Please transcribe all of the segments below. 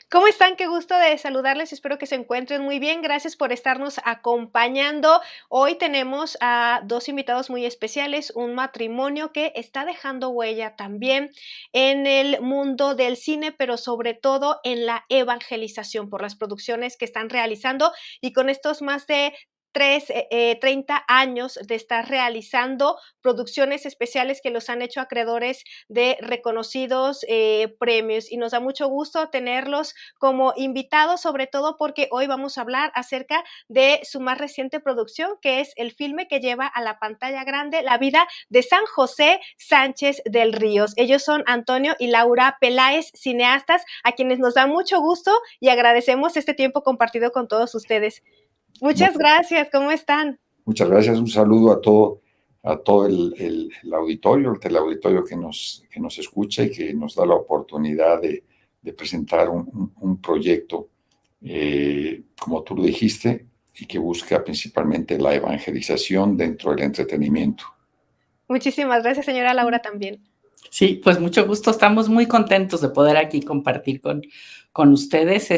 ¿Cómo están? Qué gusto de saludarles, espero que se encuentren muy bien. Gracias por estarnos acompañando. Hoy tenemos a 2 invitados muy especiales, un matrimonio que está dejando huella también en el mundo del cine, pero sobre todo en la evangelización por las producciones que están realizando y con estos más de 30 años de estar realizando producciones especiales que los han hecho acreedores de reconocidos, premios. Y nos da mucho gusto tenerlos como invitados, sobre todo porque hoy vamos a hablar acerca de su más reciente producción, que es el filme que lleva a la pantalla grande la vida de San José Sánchez del Ríos. Ellos son Antonio y Laura Peláez, cineastas, a quienes nos da mucho gusto y agradecemos este tiempo compartido con todos ustedes. Mu- Muchas gracias, ¿cómo están? Muchas gracias. Un saludo a todo el auditorio, el teleauditorio que nos escucha y que nos da la oportunidad de presentar un proyecto, como tú lo dijiste, y que busca principalmente la evangelización dentro del entretenimiento. Muchísimas gracias, señora Laura, también. Sí, pues mucho gusto. Estamos muy contentos de poder aquí compartir con ustedes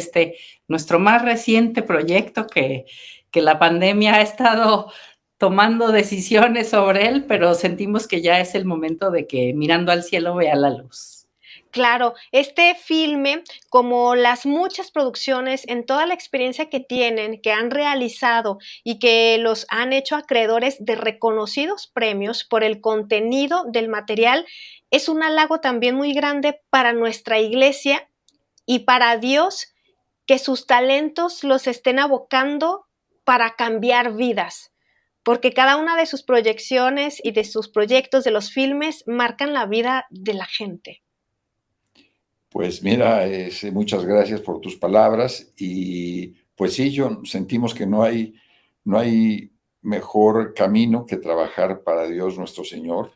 nuestro más reciente proyecto que la pandemia ha estado tomando decisiones sobre él, pero sentimos que ya es el momento de que mirando al cielo vea la luz. Claro, este filme, como las muchas producciones, en toda la experiencia que tienen, que han realizado y que los han hecho acreedores de reconocidos premios por el contenido del material, es un halago también muy grande para nuestra iglesia y para Dios que sus talentos los estén abocando para cambiar vidas, porque cada una de sus proyecciones y de sus proyectos, de los filmes, marcan la vida de la gente. Pues mira, muchas gracias por tus palabras y pues sí, sentimos que no hay mejor camino que trabajar para Dios nuestro Señor.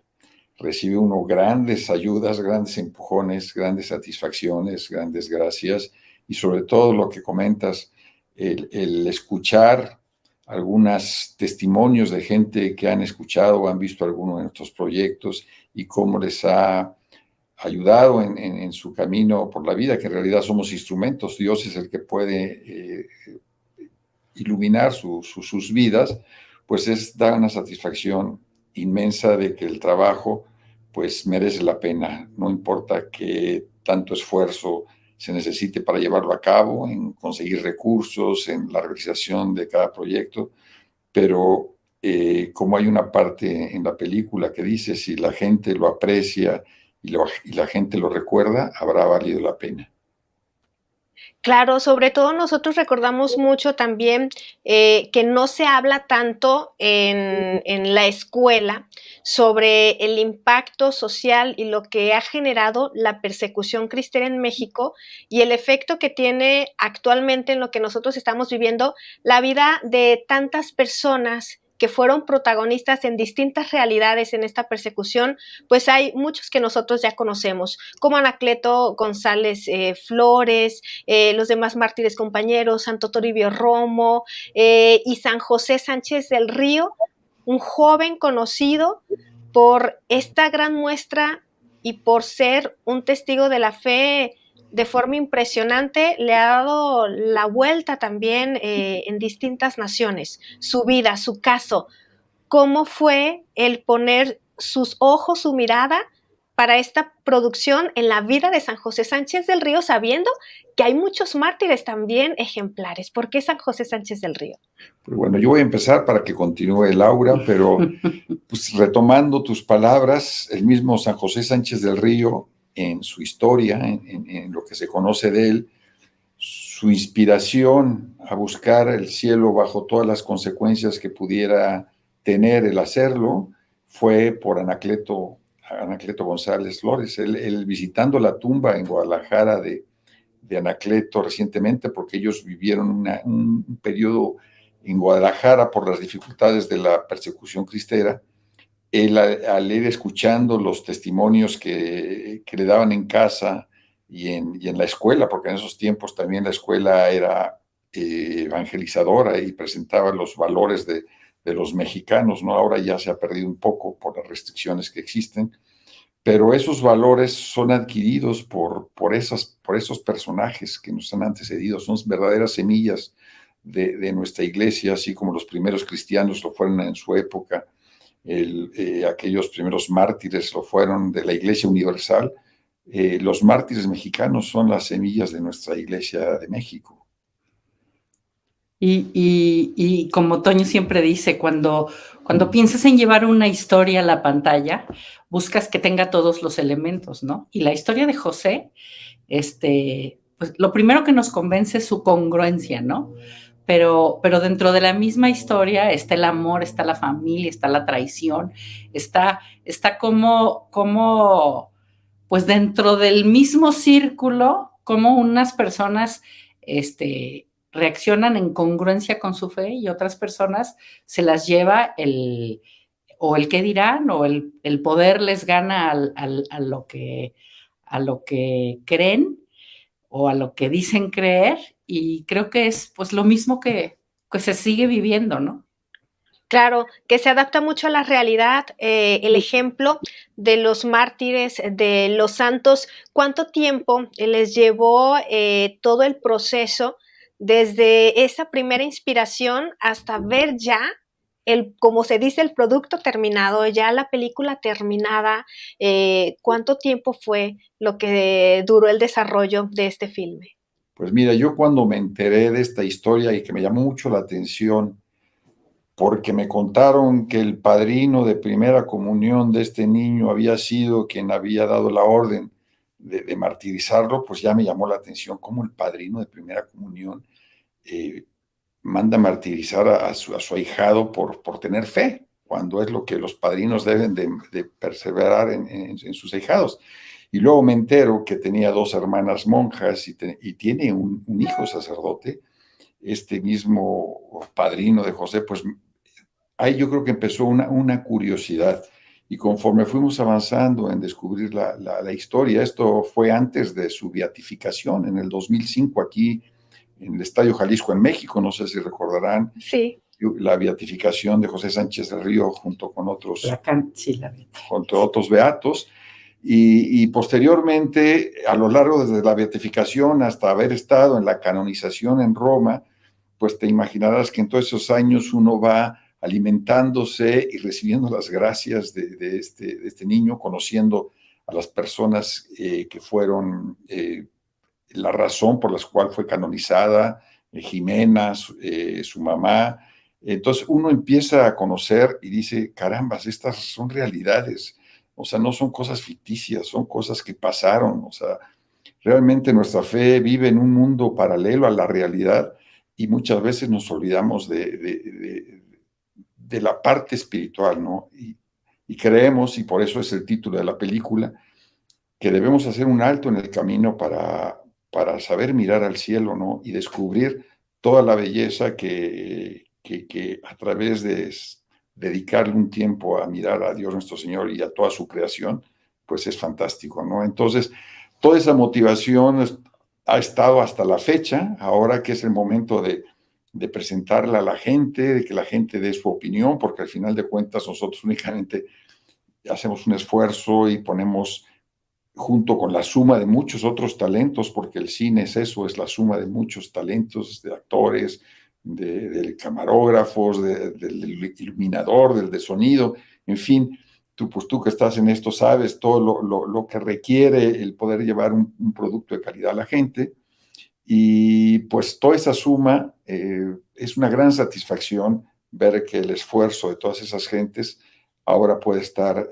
Recibe uno grandes ayudas, grandes empujones, grandes satisfacciones, grandes gracias y sobre todo lo que comentas, el escuchar algunos testimonios de gente que han escuchado o han visto alguno de nuestros proyectos y cómo les ha ayudado en su camino por la vida, que en realidad somos instrumentos. Dios es el que puede iluminar sus vidas, pues da una satisfacción inmensa de que el trabajo pues merece la pena, no importa que tanto esfuerzo se necesite para llevarlo a cabo, en conseguir recursos, en la realización de cada proyecto, pero como hay una parte en la película que dice, si la gente lo aprecia y la gente lo recuerda, habrá valido la pena. Claro, sobre todo nosotros recordamos mucho también que no se habla tanto en la escuela sobre el impacto social y lo que ha generado la persecución cristiana en México y el efecto que tiene actualmente en lo que nosotros estamos viviendo, la vida de tantas personas que fueron protagonistas en distintas realidades en esta persecución, pues hay muchos que nosotros ya conocemos, como Anacleto González Flores, los demás mártires compañeros, Santo Toribio Romo y San José Sánchez del Río, un joven conocido por esta gran muestra y por ser un testigo de la fe de forma impresionante, le ha dado la vuelta también en distintas naciones, su vida, su caso, cómo fue el poner sus ojos, su mirada para esta producción en la vida de San José Sánchez del Río, sabiendo que hay muchos mártires también ejemplares. ¿Por qué San José Sánchez del Río? Pues bueno, yo voy a empezar para que continúe Laura, pero pues retomando tus palabras, el mismo San José Sánchez del Río, en su historia, en lo que se conoce de él, su inspiración a buscar el cielo bajo todas las consecuencias que pudiera tener el hacerlo, fue por Anacleto González Flores. Él visitando la tumba en Guadalajara de Anacleto recientemente, porque ellos vivieron un periodo en Guadalajara por las dificultades de la persecución cristera. Él, al ir escuchando los testimonios que le daban en casa y en la escuela, porque en esos tiempos también la escuela era evangelizadora y presentaba los valores de los mexicanos, ¿no? Ahora ya se ha perdido un poco por las restricciones que existen, pero esos valores son adquiridos por esos personajes que nos han antecedido, son verdaderas semillas de nuestra iglesia, así como los primeros cristianos lo fueron en su época, aquellos primeros mártires lo fueron de la Iglesia Universal. Los mártires mexicanos son las semillas de nuestra Iglesia de México. Y como Toño siempre dice, cuando piensas en llevar una historia a la pantalla, buscas que tenga todos los elementos, ¿no? Y la historia de José, pues lo primero que nos convence es su congruencia, ¿no? Pero dentro de la misma historia está el amor, está la familia, está la traición, está como, pues dentro del mismo círculo, como unas personas, reaccionan en congruencia con su fe y otras personas se las lleva el qué dirán o el poder les gana a lo que creen o a lo que dicen creer, y creo que es pues lo mismo que se sigue viviendo, ¿no? Claro, que se adapta mucho a la realidad, el ejemplo de los mártires, de los santos, ¿cuánto tiempo les llevó todo el proceso desde esa primera inspiración hasta ver ya como se dice, el producto terminado, ya la película terminada? ¿Cuánto tiempo fue lo que duró el desarrollo de este filme? Pues mira, yo cuando me enteré de esta historia y que me llamó mucho la atención, porque me contaron que el padrino de primera comunión de este niño había sido quien había dado la orden de martirizarlo, pues ya me llamó la atención cómo el padrino de primera comunión eh, manda martirizar a su ahijado por tener fe, cuando es lo que los padrinos deben de perseverar en sus ahijados. Y luego me entero que tenía 2 hermanas monjas y tiene un hijo sacerdote. Este mismo padrino de José, pues ahí yo creo que empezó una curiosidad. Y conforme fuimos avanzando en descubrir la historia, esto fue antes de su beatificación en el 2005 aquí en el Estadio Jalisco en México, no sé si recordarán Sí. la beatificación de José Sánchez del Río junto con otros, Sí, junto a otros beatos. Y posteriormente, a lo largo desde la beatificación hasta haber estado en la canonización en Roma, pues te imaginarás que en todos esos años uno va alimentándose y recibiendo las gracias de este niño, conociendo a las personas que fueron la razón por la cual fue canonizada, Jimena, su mamá. Entonces uno empieza a conocer y dice, carambas, estas son realidades, o sea, no son cosas ficticias, son cosas que pasaron, o sea, realmente nuestra fe vive en un mundo paralelo a la realidad y muchas veces nos olvidamos de la parte espiritual, ¿no? Y creemos, y por eso es el título de la película, que debemos hacer un alto en el camino para saber mirar al cielo, ¿no? Y descubrir toda la belleza que a través de dedicarle un tiempo a mirar a Dios nuestro Señor y a toda su creación, pues es fantástico, ¿no? Entonces, toda esa motivación ha estado hasta la fecha, ahora que es el momento de presentarla a la gente, de que la gente dé su opinión, porque al final de cuentas nosotros únicamente hacemos un esfuerzo y ponemos junto con la suma de muchos otros talentos, porque el cine es eso, es la suma de muchos talentos, de actores, de camarógrafos, del iluminador, del de sonido, en fin, pues tú que estás en esto sabes todo lo que requiere el poder llevar un producto de calidad a la gente, y pues toda esa suma es una gran satisfacción ver que el esfuerzo de todas esas gentes ahora puede estar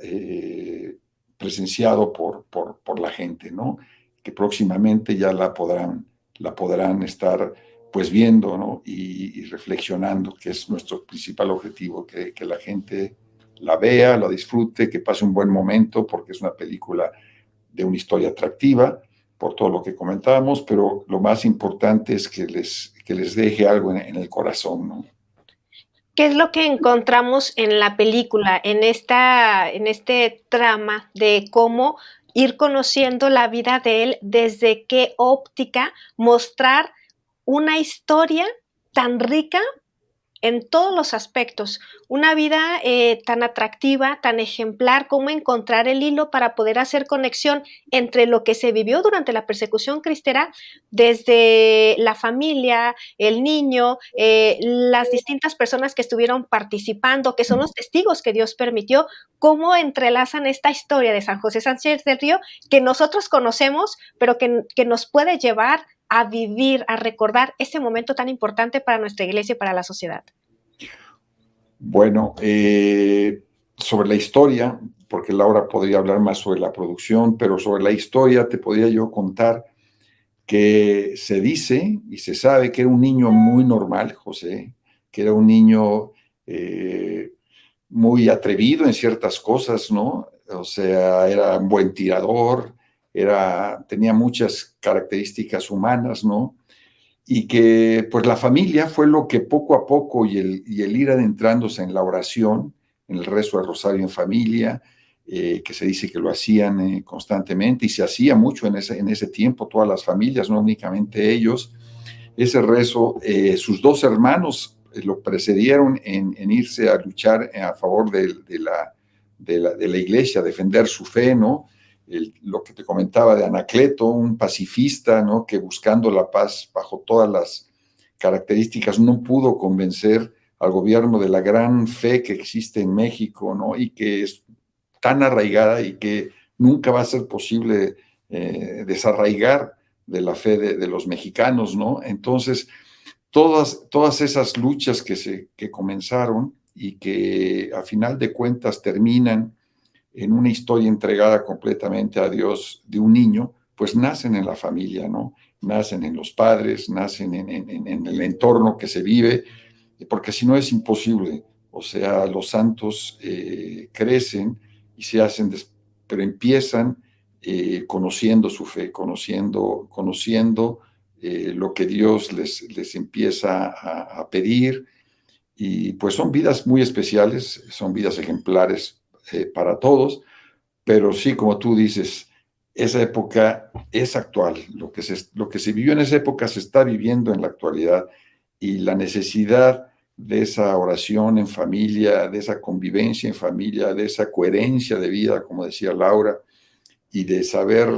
presenciado por la gente, ¿no? Que próximamente ya la podrán estar pues viendo, ¿no? Y reflexionando, que es nuestro principal objetivo, que la gente la vea, la disfrute, que pase un buen momento, porque es una película de una historia atractiva, por todo lo que comentábamos, pero lo más importante es que les deje algo en el corazón, ¿no? ¿Qué es lo que encontramos en la película, en este trama de cómo ir conociendo la vida de él, desde qué óptica mostrar una historia tan rica en todos los aspectos. Una vida tan atractiva, tan ejemplar, cómo encontrar el hilo para poder hacer conexión entre lo que se vivió durante la persecución cristera, desde la familia, el niño, las distintas personas que estuvieron participando, que son los testigos que Dios permitió, cómo entrelazan esta historia de San José Sánchez del Río que nosotros conocemos, pero que nos puede llevar a vivir, a recordar ese momento tan importante para nuestra iglesia y para la sociedad. Bueno, sobre la historia, porque Laura podría hablar más sobre la producción, pero sobre la historia te podría yo contar que se dice y se sabe que era un niño muy normal, José, que era un niño muy atrevido en ciertas cosas, ¿no? O sea, era un buen tirador, tenía muchas características humanas, ¿no? Y que pues la familia fue lo que poco a poco y el ir adentrándose en la oración, en el rezo del rosario en familia, que se dice que lo hacían constantemente y se hacía mucho en ese tiempo, todas las familias, no únicamente ellos. Ese rezo, sus dos hermanos lo precedieron en irse a luchar a favor de la iglesia, defender su fe, ¿no? Lo que te comentaba de Anacleto, un pacifista, ¿no? Que buscando la paz bajo todas las características no pudo convencer al gobierno de la gran fe que existe en México, ¿no? Y que es tan arraigada y que nunca va a ser posible desarraigar de la fe de los mexicanos, ¿no? Entonces, todas esas luchas que comenzaron y que a final de cuentas terminan en una historia entregada completamente a Dios de un niño, pues nacen en la familia, ¿no? Nacen en los padres, nacen en el entorno que se vive, porque si no es imposible. O sea, los santos crecen y se hacen, pero empiezan conociendo su fe, conociendo lo que Dios les empieza a pedir. Y pues son vidas muy especiales, son vidas ejemplares para todos, pero sí, como tú dices, esa época es actual. Lo que se vivió en esa época se está viviendo en la actualidad y la necesidad de esa oración en familia, de esa convivencia en familia, de esa coherencia de vida, como decía Laura, y de saber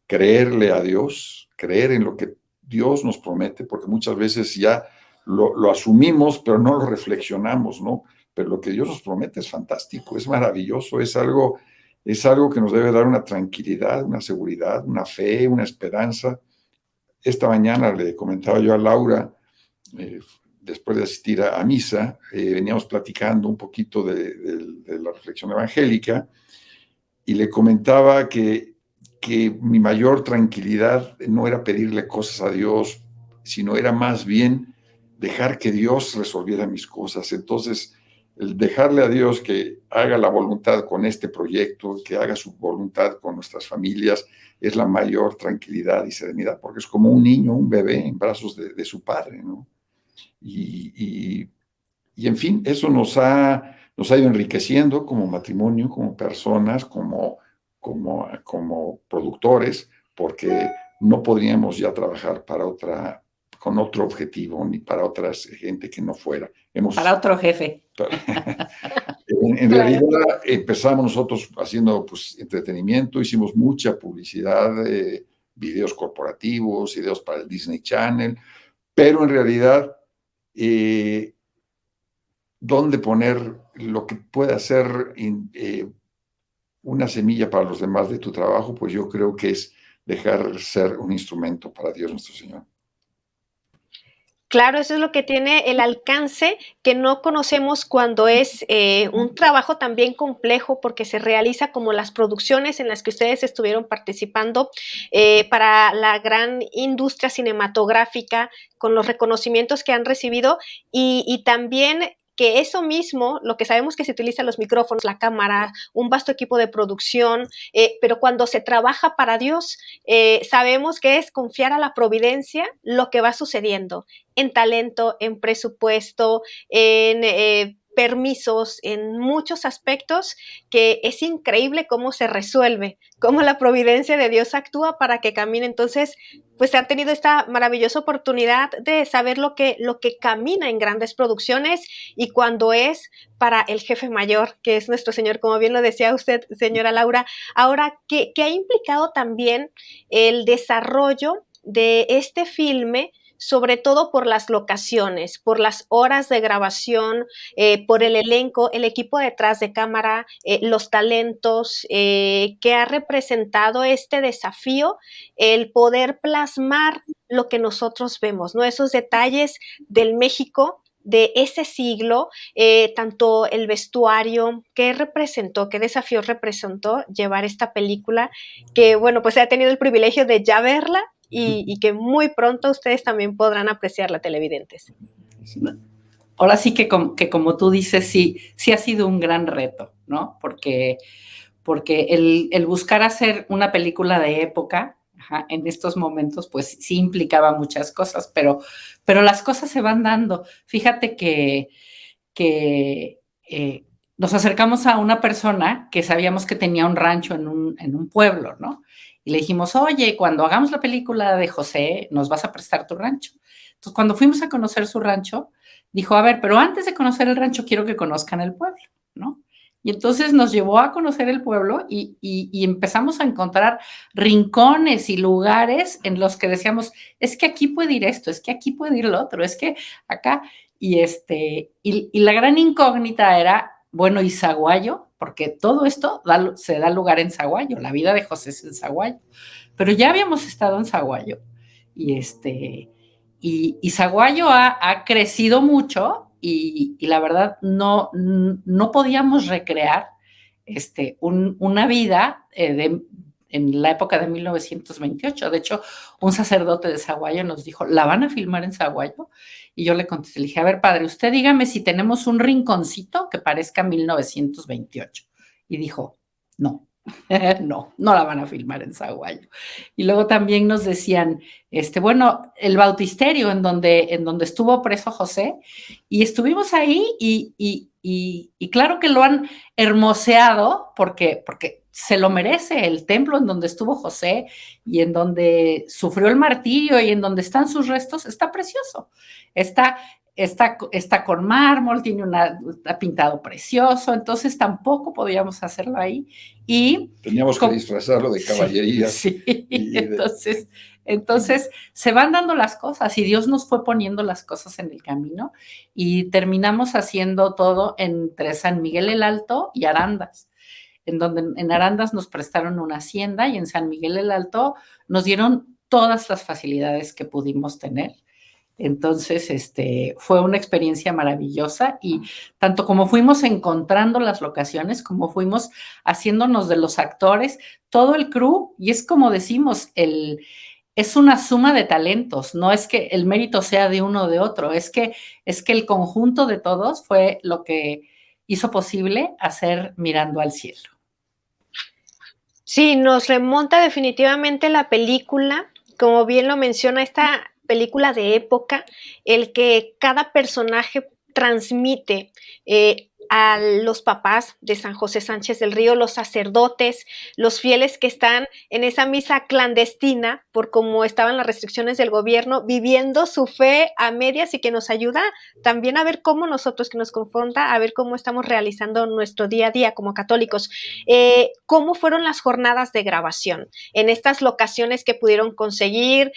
creerle a Dios, creer en lo que Dios nos promete, porque muchas veces ya lo asumimos, pero no lo reflexionamos, ¿no? Pero lo que Dios nos promete es fantástico, es maravilloso, es algo que nos debe dar una tranquilidad, una seguridad, una fe, una esperanza. Esta mañana le comentaba yo a Laura, después de asistir a misa, veníamos platicando un poquito de la reflexión evangélica y le comentaba que mi mayor tranquilidad no era pedirle cosas a Dios, sino era más bien dejar que Dios resolviera mis cosas. Entonces, el dejarle a Dios que haga la voluntad con este proyecto, que haga su voluntad con nuestras familias, es la mayor tranquilidad y serenidad, porque es como un niño, un bebé en brazos de su padre, ¿no? Y en fin, eso nos ha ido enriqueciendo como matrimonio, como personas, como productores, porque no podríamos ya trabajar con otro objetivo, ni para otra gente que no fuera. Para otro jefe. En realidad empezamos nosotros haciendo pues, entretenimiento, hicimos mucha publicidad, videos corporativos, videos para el Disney Channel, pero en realidad dónde poner lo que pueda ser una semilla para los demás de tu trabajo, pues yo creo que es dejar ser un instrumento para Dios nuestro Señor. Claro, eso es lo que tiene el alcance que no conocemos cuando es un trabajo también complejo porque se realiza como las producciones en las que ustedes estuvieron participando para la gran industria cinematográfica con los reconocimientos que han recibido y también que eso mismo, lo que sabemos que se utilizan los micrófonos, la cámara, un vasto equipo de producción, pero cuando se trabaja para Dios, sabemos que es confiar a la providencia lo que va sucediendo en talento, en presupuesto, en permisos, en muchos aspectos, que es increíble cómo se resuelve, cómo la providencia de Dios actúa para que camine. Entonces, pues han tenido esta maravillosa oportunidad de saber lo que camina en grandes producciones y cuando es para el jefe mayor, que es nuestro Señor, como bien lo decía usted, señora Laura. Ahora, ¿qué ha implicado también el desarrollo de este filme, sobre todo por las locaciones, por las horas de grabación, por el elenco, el equipo detrás de cámara, los talentos, que ha representado este desafío, el poder plasmar lo que nosotros vemos, ¿no? Esos detalles del México de ese siglo, tanto el vestuario, qué representó, qué desafío representó llevar esta película, que bueno, pues he tenido el privilegio de ya verla y que muy pronto ustedes también podrán apreciarla, televidentes. Ahora sí que como tú dices, sí ha sido un gran reto, ¿no? Porque el buscar hacer una película de época, en estos momentos, pues sí implicaba muchas cosas, pero las cosas se van dando. Fíjate que nos acercamos a una persona que sabíamos que tenía un rancho en un pueblo, ¿no? Y le dijimos, oye, cuando hagamos la película de José, nos vas a prestar tu rancho. Entonces, cuando fuimos a conocer su rancho, dijo, a ver, pero antes de conocer el rancho, quiero que conozcan el pueblo, ¿no? Y entonces nos llevó a conocer el pueblo y empezamos a encontrar rincones y lugares en los que decíamos, es que aquí puede ir esto, es que aquí puede ir lo otro, es que acá. Y la gran incógnita era, bueno, ¿y Zaguayo? Porque todo esto se da lugar en Zaguayo, la vida de José es en Zaguayo. Pero ya habíamos estado en Zaguayo y Zaguayo ha crecido mucho y la verdad no podíamos recrear una vida en la época de 1928. De hecho, un sacerdote de Zaguayo nos dijo, ¿la van a filmar en Zaguayo? Y yo le contesté, le dije, a ver, padre, usted dígame si tenemos un rinconcito que parezca 1928. Y dijo, no. No la van a filmar en Zaguayo. Y luego también nos decían, bueno, el bautisterio en donde estuvo preso José, y estuvimos ahí y claro que lo han hermoseado porque se lo merece. El templo en donde estuvo José y en donde sufrió el martirio y en donde están sus restos está precioso. Está con mármol, está pintado precioso, entonces tampoco podíamos hacerlo ahí. Y teníamos que disfrazarlo de caballería. Sí. Entonces se van dando las cosas y Dios nos fue poniendo las cosas en el camino y terminamos haciendo todo entre San Miguel el Alto y Arandas, en donde en Arandas nos prestaron una hacienda y en San Miguel el Alto nos dieron todas las facilidades que pudimos tener. Entonces, fue una experiencia maravillosa y tanto como fuimos encontrando las locaciones, como fuimos haciéndonos de los actores, todo el crew, y es como decimos, es una suma de talentos, no es que el mérito sea de uno o de otro, es que el conjunto de todos fue lo que hizo posible hacer Mirando al Cielo. Sí, nos remonta definitivamente la película, como bien lo menciona, esta película de época, el que cada personaje transmite a los papás de San José Sánchez del Río, los sacerdotes, los fieles que están en esa misa clandestina, por cómo estaban las restricciones del gobierno, viviendo su fe a medias y que nos ayuda también a ver cómo nosotros, que nos confronta, a ver cómo estamos realizando nuestro día a día como católicos. ¿Cómo fueron las jornadas de grabación en estas locaciones que pudieron conseguir?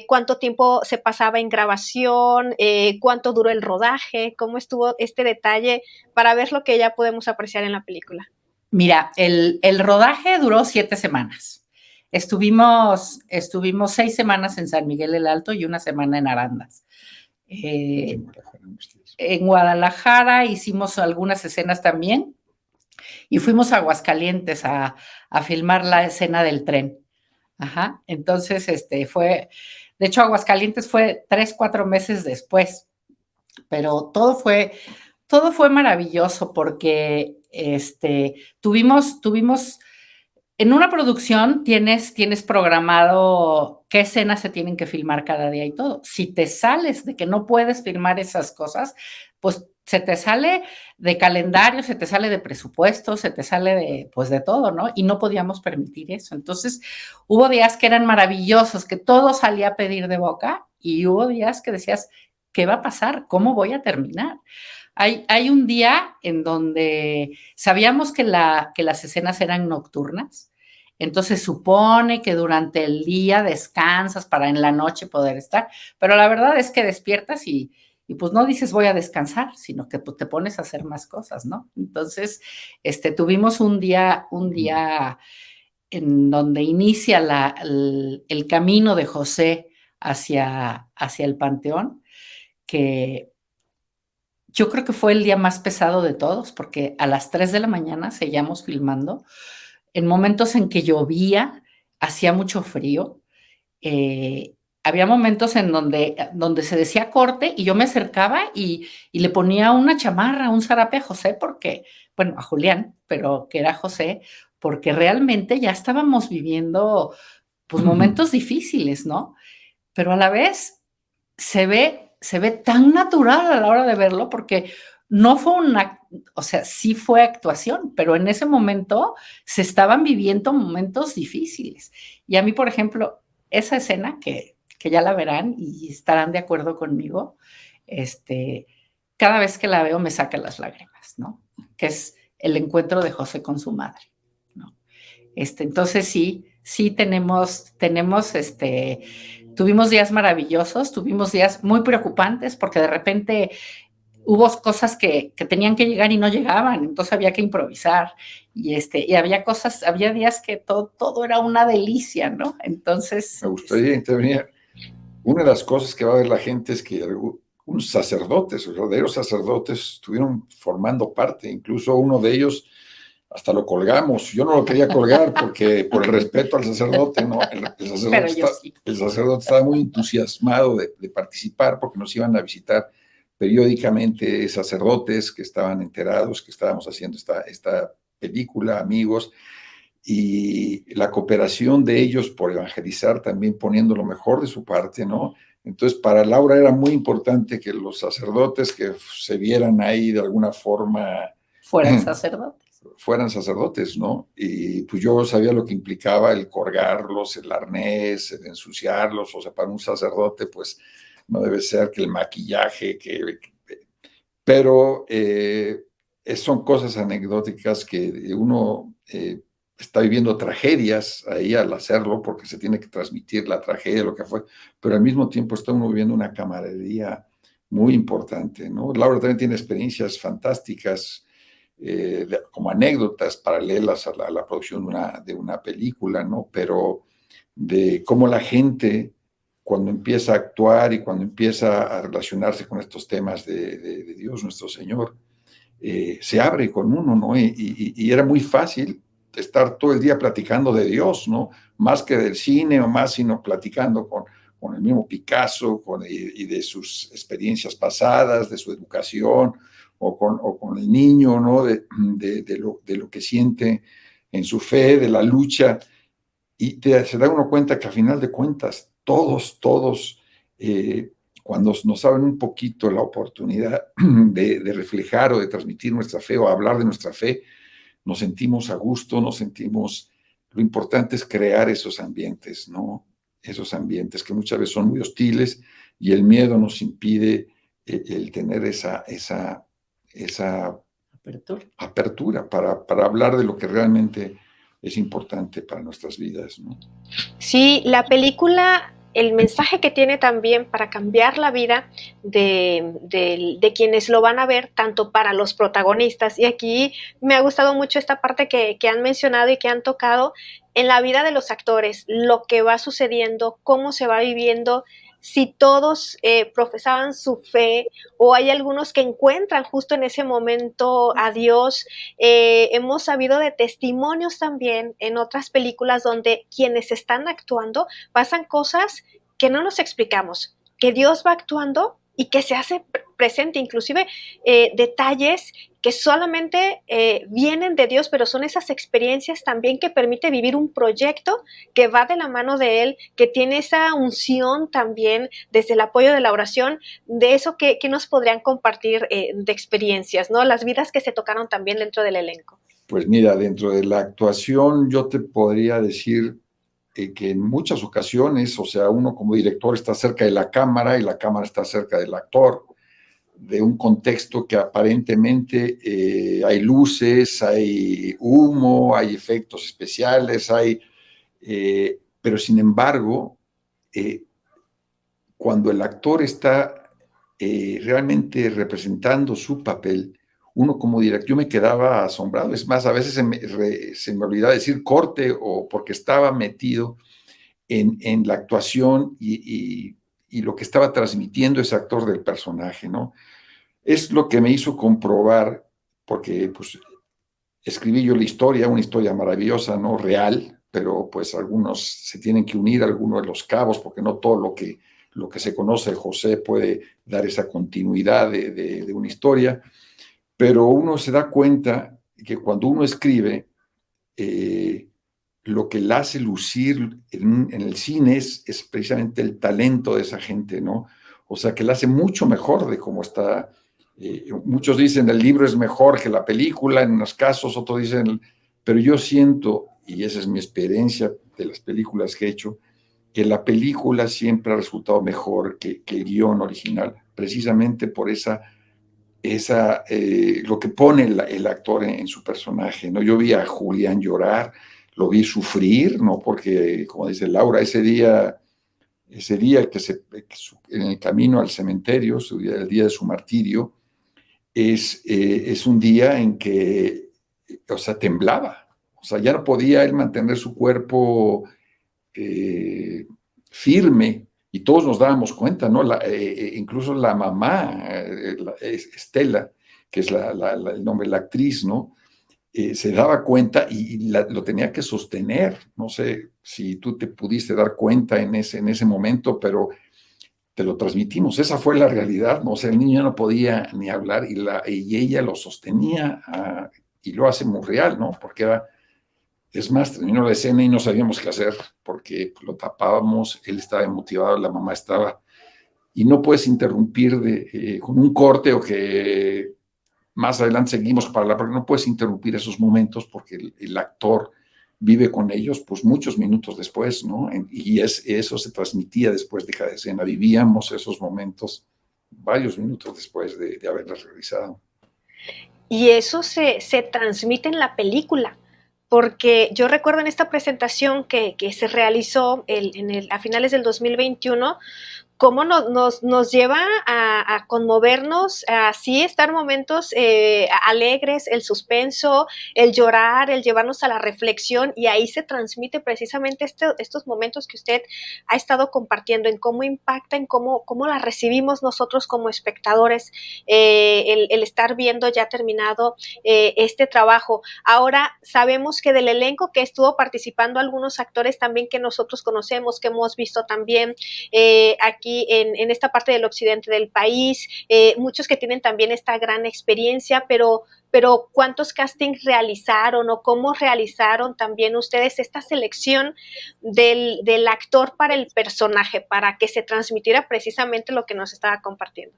¿Cuánto tiempo se pasaba en grabación? ¿Cuánto duró el rodaje? ¿Cómo estuvo este detalle para ver lo que ya podemos apreciar en la película? Mira, el rodaje duró 7 semanas. Estuvimos 6 semanas en San Miguel el Alto y 1 semana en Arandas. En Guadalajara hicimos algunas escenas también y fuimos a Aguascalientes a filmar la escena del tren. Ajá. Entonces, de hecho, Aguascalientes fue 3, 4 meses después, pero todo fue maravilloso porque tuvimos en una producción tienes programado qué escenas se tienen que filmar cada día y todo. Si te sales de que no puedes filmar esas cosas, pues se te sale de calendario, se te sale de presupuesto, se te sale de, pues de todo, ¿no? Y no podíamos permitir eso. Entonces, hubo días que eran maravillosos, que todo salía a pedir de boca, y hubo días que decías, ¿qué va a pasar? ¿Cómo voy a terminar? Hay un día en donde sabíamos que las escenas eran nocturnas, entonces supone que durante el día descansas para en la noche poder estar, pero la verdad es que despiertas y pues no dices voy a descansar, sino que pues, te pones a hacer más cosas, ¿no? Entonces, tuvimos un día en donde inicia el camino de José hacia el Panteón, que yo creo que fue el día más pesado de todos, porque a las 3 de la mañana seguíamos filmando, en momentos en que llovía, hacía mucho frío, eh, había momentos en donde se decía corte y yo me acercaba y le ponía una chamarra, un zarape a José, porque, bueno, a Julián, pero que era José, porque realmente ya estábamos viviendo, pues, momentos difíciles, ¿no? Pero a la vez se ve tan natural a la hora de verlo, porque no fue una, o sea, sí fue actuación, pero en ese momento se estaban viviendo momentos difíciles. Y a mí, por ejemplo, esa escena que ya la verán y estarán de acuerdo conmigo, cada vez que la veo me saca las lágrimas, ¿no? Que es el encuentro de José con su madre, ¿no? Entonces sí tuvimos días maravillosos, tuvimos días muy preocupantes porque de repente hubo cosas que tenían que llegar y no llegaban, entonces había que improvisar y había días que todo era una delicia, ¿no? Entonces... Me gustaría intervenir. Una de las cosas que va a ver la gente es que unos sacerdotes, verdaderos sacerdotes, estuvieron formando parte, incluso uno de ellos hasta lo colgamos. Yo no lo quería colgar porque por el respeto al sacerdote, ¿no? El sacerdote estaba muy entusiasmado de participar porque nos iban a visitar periódicamente sacerdotes que estaban enterados que estábamos haciendo esta película, amigos, y la cooperación de ellos por evangelizar también poniendo lo mejor de su parte, ¿no? Entonces, para Laura era muy importante que los sacerdotes que se vieran ahí de alguna forma fueran sacerdotes, ¿no? Y pues yo sabía lo que implicaba el colgarlos, el arnés, el ensuciarlos, o sea, para un sacerdote, pues no debe ser que el maquillaje, pero son cosas anecdóticas que uno está viviendo tragedias ahí al hacerlo, porque se tiene que transmitir la tragedia, lo que fue, pero al mismo tiempo está uno viviendo una camaradería muy importante, ¿no? Laura también tiene experiencias fantásticas, como anécdotas paralelas a la producción de una película, ¿no? Pero de cómo la gente, cuando empieza a actuar y cuando empieza a relacionarse con estos temas de Dios, nuestro Señor, se abre con uno, ¿no? Y era muy fácil estar todo el día platicando de Dios, ¿no? Más que del cine o más, sino platicando con el mismo Picasso y de sus experiencias pasadas, de su educación, o con el niño, ¿no? De lo que siente en su fe, de la lucha. Y se da uno cuenta que a final de cuentas, todos, cuando nos saben un poquito la oportunidad de reflejar o de transmitir nuestra fe o hablar de nuestra fe, nos sentimos a gusto, lo importante es crear esos ambientes, ¿no? Esos ambientes que muchas veces son muy hostiles y el miedo nos impide el tener esa apertura para hablar de lo que realmente es importante para nuestras vidas, ¿no? Sí, la película, el mensaje que tiene también para cambiar la vida de quienes lo van a ver, tanto para los protagonistas, y aquí me ha gustado mucho esta parte que han mencionado y que han tocado en la vida de los actores, lo que va sucediendo, cómo se va viviendo, si todos profesaban su fe o hay algunos que encuentran justo en ese momento a Dios. Hemos sabido de testimonios también en otras películas donde quienes están actuando pasan cosas que no nos explicamos, que Dios va actuando y que se hace presente, inclusive detalles que solamente vienen de Dios, pero son esas experiencias también que permite vivir un proyecto que va de la mano de Él, que tiene esa unción también desde el apoyo de la oración, de eso que nos podrían compartir de experiencias, ¿no? Las vidas que se tocaron también dentro del elenco. Pues mira, dentro de la actuación yo te podría decir que en muchas ocasiones, o sea, uno como director está cerca de la cámara y la cámara está cerca del actor, de un contexto que aparentemente hay luces, hay humo, hay efectos especiales, pero sin embargo, cuando el actor está realmente representando su papel, uno como director, yo me quedaba asombrado. Es más, a veces se me olvidaba decir corte o porque estaba metido en la actuación y lo que estaba transmitiendo ese actor del personaje, ¿no? Es lo que me hizo comprobar, porque pues escribí yo la historia, una historia maravillosa, ¿no? Real, pero pues algunos se tienen que unir, algunos de los cabos, porque no todo lo que se conoce de José puede dar esa continuidad de una historia, pero uno se da cuenta que cuando uno escribe, lo que la hace lucir en el cine es precisamente el talento de esa gente, ¿no? O sea, que la hace mucho mejor de cómo está. Muchos dicen el libro es mejor que la película, en unos casos, otros dicen, pero yo siento, y esa es mi experiencia de las películas que he hecho, que la película siempre ha resultado mejor que el guión original, precisamente por lo que pone el actor en su personaje, ¿no? Yo vi a Julián llorar, lo vi sufrir, ¿no? Porque, como dice Laura, ese día en el camino al cementerio, el día de su martirio, es un día en que, o sea, temblaba, o sea, ya no podía él mantener su cuerpo firme, y todos nos dábamos cuenta, ¿no? Incluso la mamá, Estela, que es el nombre de la actriz, ¿no? Se daba cuenta y lo tenía que sostener. No sé si tú te pudiste dar cuenta en ese momento, pero te lo transmitimos. Esa fue la realidad, ¿no? O sea, el niño ya no podía ni hablar y ella lo sostenía y lo hace muy real, ¿no? Porque es más, terminó la escena y no sabíamos qué hacer porque lo tapábamos, él estaba motivado, la mamá estaba, y no puedes interrumpir con un corte o que más adelante seguimos porque no puedes interrumpir esos momentos porque el actor vive con ellos pues muchos minutos después, ¿no? Y eso se transmitía después de cada escena, vivíamos esos momentos varios minutos después de haberlas realizado. Y eso se transmite en la película, porque yo recuerdo en esta presentación que se realizó a finales del 2021, cómo nos lleva a conmovernos, a sí estar momentos alegres, el suspenso, el llorar, el llevarnos a la reflexión, y ahí se transmite precisamente estos momentos que usted ha estado compartiendo, en cómo impacta, en cómo la recibimos nosotros como espectadores, el estar viendo ya terminado este trabajo. Ahora sabemos que del elenco que estuvo participando algunos actores también que nosotros conocemos, que hemos visto también aquí en esta parte del occidente del país, muchos que tienen también esta gran experiencia, pero ¿cuántos castings realizaron o cómo realizaron también ustedes esta selección del actor para el personaje, para que se transmitiera precisamente lo que nos estaba compartiendo?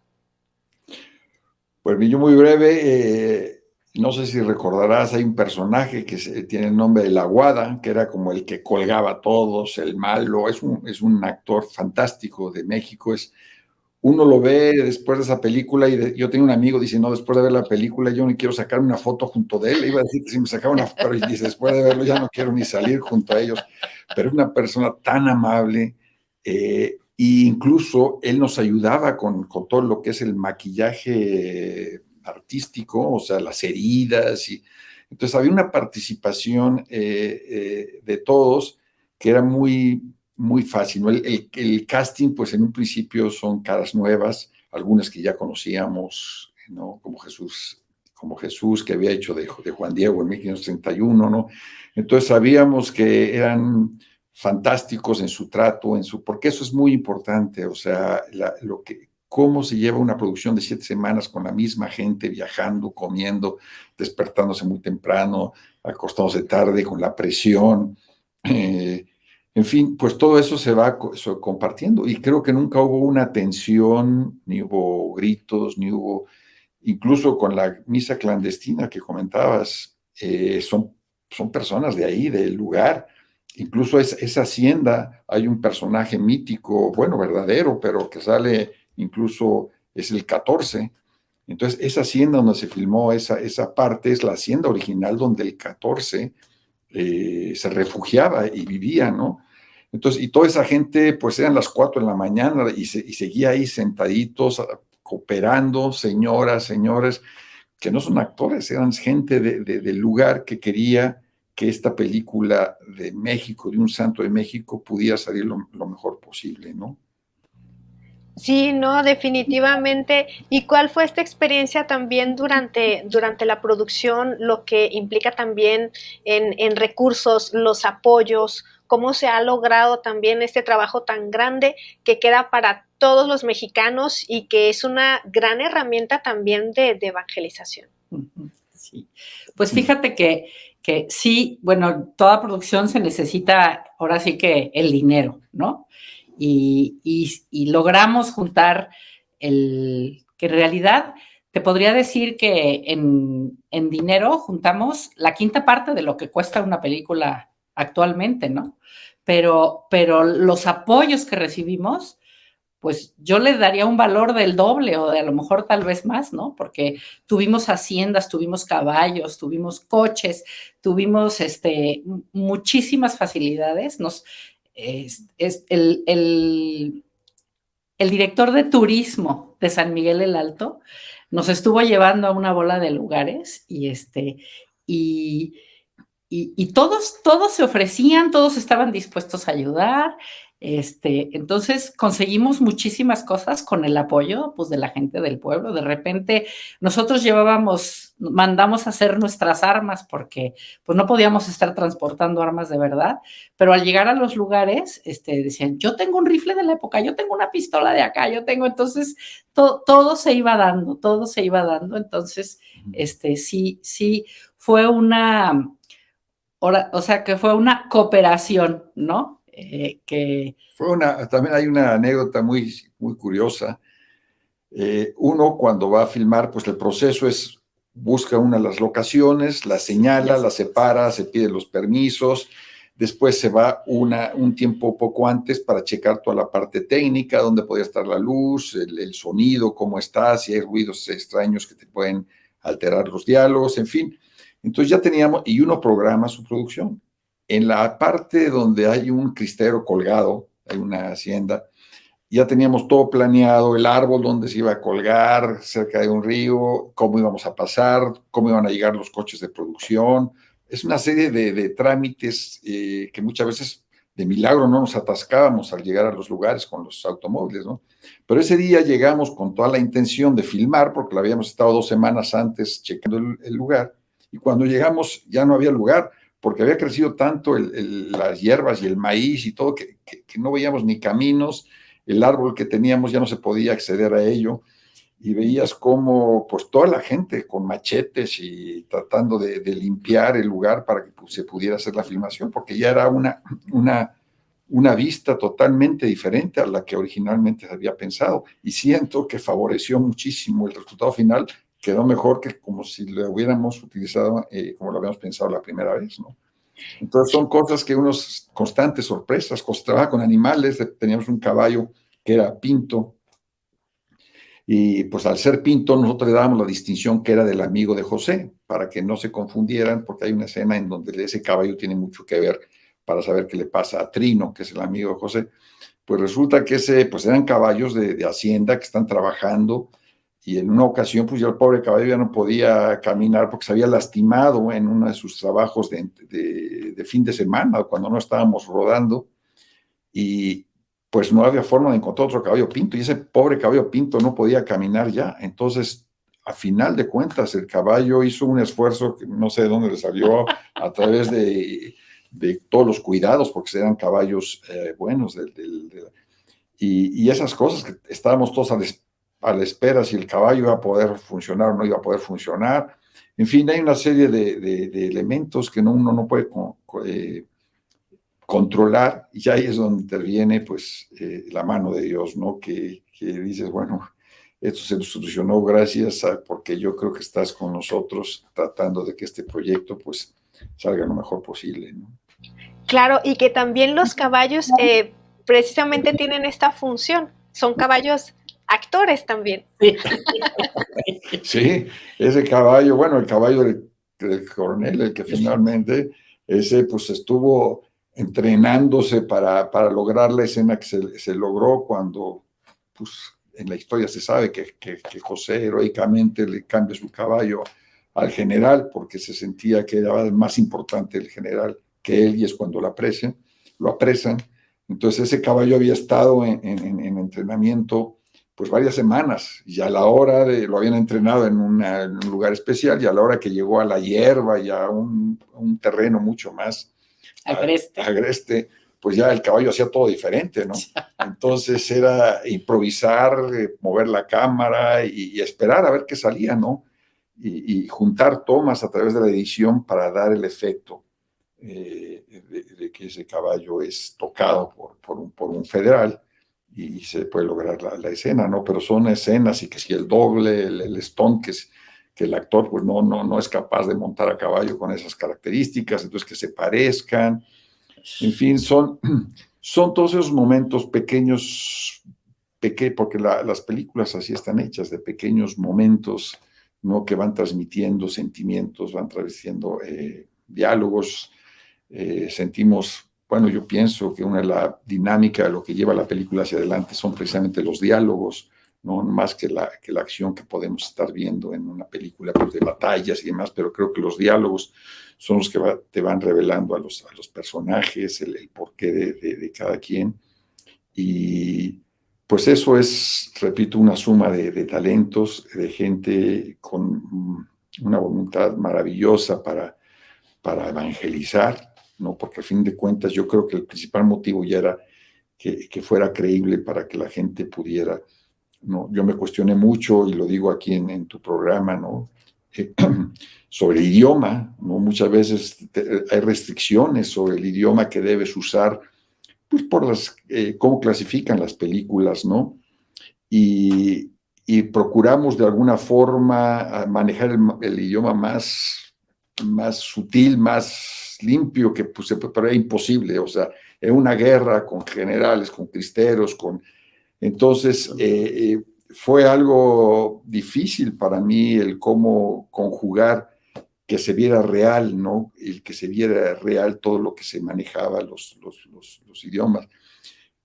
Pues yo muy breve, no sé si recordarás, hay un personaje que tiene el nombre de La Guada, que era como el que colgaba a todos, el malo, es un actor fantástico de México, uno lo ve después de esa película y yo tengo un amigo, dice, no, después de ver la película yo ni quiero sacar una foto junto de él, iba a decir que si me sacaba una foto, pero dice, después de verlo ya no quiero ni salir junto a ellos, pero es una persona tan amable, e incluso él nos ayudaba con todo lo que es el maquillaje artístico, o sea, las heridas, y entonces había una participación de todos que era muy, muy fácil, ¿no? El casting, pues en un principio son caras nuevas, algunas que ya conocíamos, ¿no? Como Jesús que había hecho de Juan Diego en 1531, ¿no? Entonces sabíamos que eran fantásticos en su trato, porque eso es muy importante, o sea, cómo se lleva una producción de 7 semanas con la misma gente, viajando, comiendo, despertándose muy temprano, acostándose tarde, con la presión. En fin, pues todo eso se va compartiendo y creo que nunca hubo una tensión, ni hubo gritos, ni hubo, incluso con la misa clandestina que comentabas, son personas de ahí, del lugar. Incluso esa hacienda, hay un personaje mítico, bueno, verdadero, pero que sale, incluso es el 14. Entonces, esa hacienda donde se filmó esa parte es la hacienda original donde el 14 se refugiaba y vivía, ¿no? Entonces, y toda esa gente, pues eran las 4 de la mañana y seguía ahí sentaditos, cooperando, señoras, señores, que no son actores, eran gente del lugar que quería que esta película de México, de un santo de México, pudiera salir lo mejor posible, ¿no? Sí, no, definitivamente. ¿Y cuál fue esta experiencia también durante la producción, lo que implica también en recursos, los apoyos, cómo se ha logrado también este trabajo tan grande que queda para todos los mexicanos y que es una gran herramienta también de evangelización? Sí, pues fíjate que sí, bueno, toda producción se necesita ahora sí que el dinero, ¿no? Y logramos juntar que en realidad te podría decir que en dinero juntamos la quinta parte de lo que cuesta una película actualmente, ¿no? Pero los apoyos que recibimos, pues yo le daría un valor del doble o de a lo mejor tal vez más, ¿no? Porque tuvimos haciendas, tuvimos caballos, tuvimos coches, tuvimos muchísimas facilidades. Es el director de turismo de San Miguel el Alto nos estuvo llevando a una bola de lugares y, y todos se ofrecían, todos estaban dispuestos a ayudar. Entonces conseguimos muchísimas cosas con el apoyo, pues, de la gente del pueblo. De repente nosotros mandamos a hacer nuestras armas porque pues no podíamos estar transportando armas de verdad, pero al llegar a los lugares decían, yo tengo un rifle de la época, yo tengo una pistola de acá, entonces todo se iba dando. Entonces, sí, fue o sea, que fue una cooperación, ¿no? También hay una anécdota muy, muy curiosa. Uno cuando va a filmar, pues el proceso es, busca una de las locaciones, la señala, la separa, se pide los permisos, después se va un tiempo poco antes para checar toda la parte técnica, dónde podría estar la luz, el sonido, cómo está, si hay ruidos extraños que te pueden alterar los diálogos, en fin. Entonces ya teníamos, y uno programa su producción. En la parte donde hay un cristero colgado, hay una hacienda, ya teníamos todo planeado, el árbol donde se iba a colgar, cerca de un río, cómo íbamos a pasar, cómo iban a llegar los coches de producción. Es una serie de trámites que muchas veces de milagro no nos atascábamos al llegar a los lugares con los automóviles, ¿no? Pero ese día llegamos con toda la intención de filmar, porque lo habíamos estado 2 semanas antes checando el lugar, y cuando llegamos ya no había lugar, porque había crecido tanto las hierbas y el maíz y todo, que no veíamos ni caminos. El árbol que teníamos ya no se podía acceder a ello, y veías cómo pues toda la gente con machetes y tratando de limpiar el lugar para que pues, se pudiera hacer la filmación, porque ya era una vista totalmente diferente a la que originalmente se había pensado, y siento que favoreció muchísimo el resultado final, quedó mejor que como si lo hubiéramos utilizado como lo habíamos pensado la primera vez, ¿no? Entonces son cosas que unos constantes sorpresas, trabaja con animales, teníamos un caballo que era pinto, y pues al ser pinto nosotros le dábamos la distinción que era del amigo de José, para que no se confundieran, porque hay una escena en donde ese caballo tiene mucho que ver para saber qué le pasa a Trino, que es el amigo de José. Pues resulta que pues eran caballos de hacienda que están trabajando, y en una ocasión pues ya el pobre caballo ya no podía caminar porque se había lastimado en uno de sus trabajos de fin de semana, cuando no estábamos rodando, y pues no había forma de encontrar otro caballo pinto, y ese pobre caballo pinto no podía caminar ya. Entonces, a final de cuentas, el caballo hizo un esfuerzo que no sé de dónde le salió, a través de todos los cuidados, porque eran caballos buenos, y esas cosas que estábamos todos a la espera si el caballo iba a poder funcionar o no iba a poder funcionar. En fin, hay una serie de elementos que uno no puede controlar, y ahí es donde interviene pues la mano de Dios, ¿no? Que dices, bueno, esto se solucionó gracias a, porque yo creo que estás con nosotros tratando de que este proyecto pues salga lo mejor posible, ¿no? Claro, y que también los caballos precisamente tienen esta función, son caballos actores también. Sí. Sí, ese caballo, bueno, el caballo del coronel, el que finalmente, ese pues estuvo entrenándose para lograr la escena que se logró cuando, pues en la historia se sabe que José heroicamente le cambia su caballo al general porque se sentía que era más importante el general que él, y es cuando lo apresan. Entonces ese caballo había estado en entrenamiento pues varias semanas, y a la hora lo habían entrenado en un lugar especial, y a la hora que llegó a la hierba y a un terreno mucho más agreste, pues ya el caballo hacía todo diferente, ¿no? Entonces era improvisar, mover la cámara y esperar a ver qué salía, ¿no? Y juntar tomas a través de la edición para dar el efecto de que ese caballo es tocado por un federal, y se puede lograr la escena, ¿no? Pero son escenas, y que si el doble, el stunt, que el actor pues no es capaz de montar a caballo con esas características, entonces que se parezcan, en fin, son todos esos momentos pequeños, porque las películas así están hechas, de pequeños momentos, ¿no? Que van transmitiendo sentimientos, van transmitiendo diálogos, sentimos, bueno, yo pienso que una de la dinámica de lo que lleva la película hacia adelante son precisamente los diálogos, no más que la acción que podemos estar viendo en una película pues, de batallas y demás, pero creo que los diálogos son los que te van revelando a los personajes, el porqué de cada quien. Y pues eso es, repito, una suma de talentos, de gente con una voluntad maravillosa para evangelizar, ¿no? Porque al fin de cuentas yo creo que el principal motivo ya era que fuera creíble para que la gente pudiera, ¿no? Yo me cuestioné mucho, y lo digo aquí en tu programa, ¿no? Sobre el idioma, ¿no? Muchas veces hay restricciones sobre el idioma que debes usar, pues por cómo clasifican las películas, ¿no? Y procuramos de alguna forma manejar el idioma más sutil, más limpio, que pues, pero era imposible, o sea, era una guerra con generales, con cristeros, entonces fue algo difícil para mí el cómo conjugar que se viera real, ¿no? El que se viera real todo lo que se manejaba, los idiomas.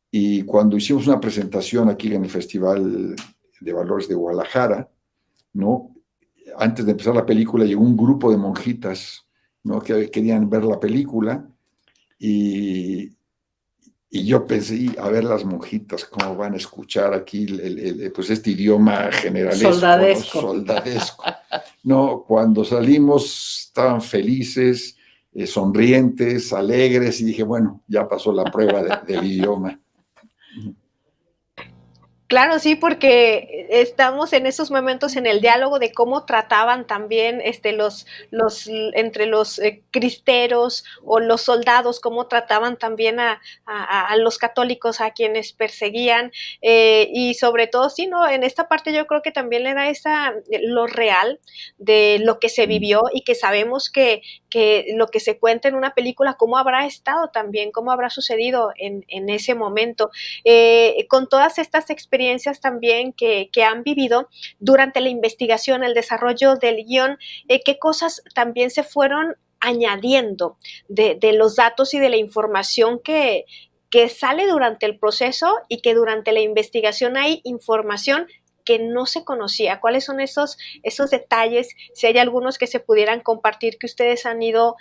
Y cuando hicimos una presentación aquí en el Festival de Valores de Guadalajara, ¿no? Antes de empezar la película llegó un grupo de monjitas, ¿no? Que querían ver la película, y, y yo pensé, a ver las monjitas, cómo van a escuchar aquí pues este idioma generalesco, soldadesco. ¿no? Soldadesco. No, cuando salimos estaban felices, sonrientes, alegres, y dije, bueno, ya pasó la prueba del idioma. Claro, sí, porque estamos en esos momentos en el diálogo de cómo trataban también entre los cristeros o los soldados, cómo trataban también a los católicos, a quienes perseguían, y sobre todo, sí, ¿no? En esta parte yo creo que también era lo real de lo que se vivió, y que sabemos que lo que se cuenta en una película, cómo habrá estado también, cómo habrá sucedido en ese momento. Con todas estas experiencias también que han vivido durante la investigación, el desarrollo del guión, qué cosas también se fueron añadiendo de los datos y de la información que sale durante el proceso, y que durante la investigación hay información que no se conocía. ¿Cuáles son esos detalles? Si hay algunos que se pudieran compartir, que ustedes han ido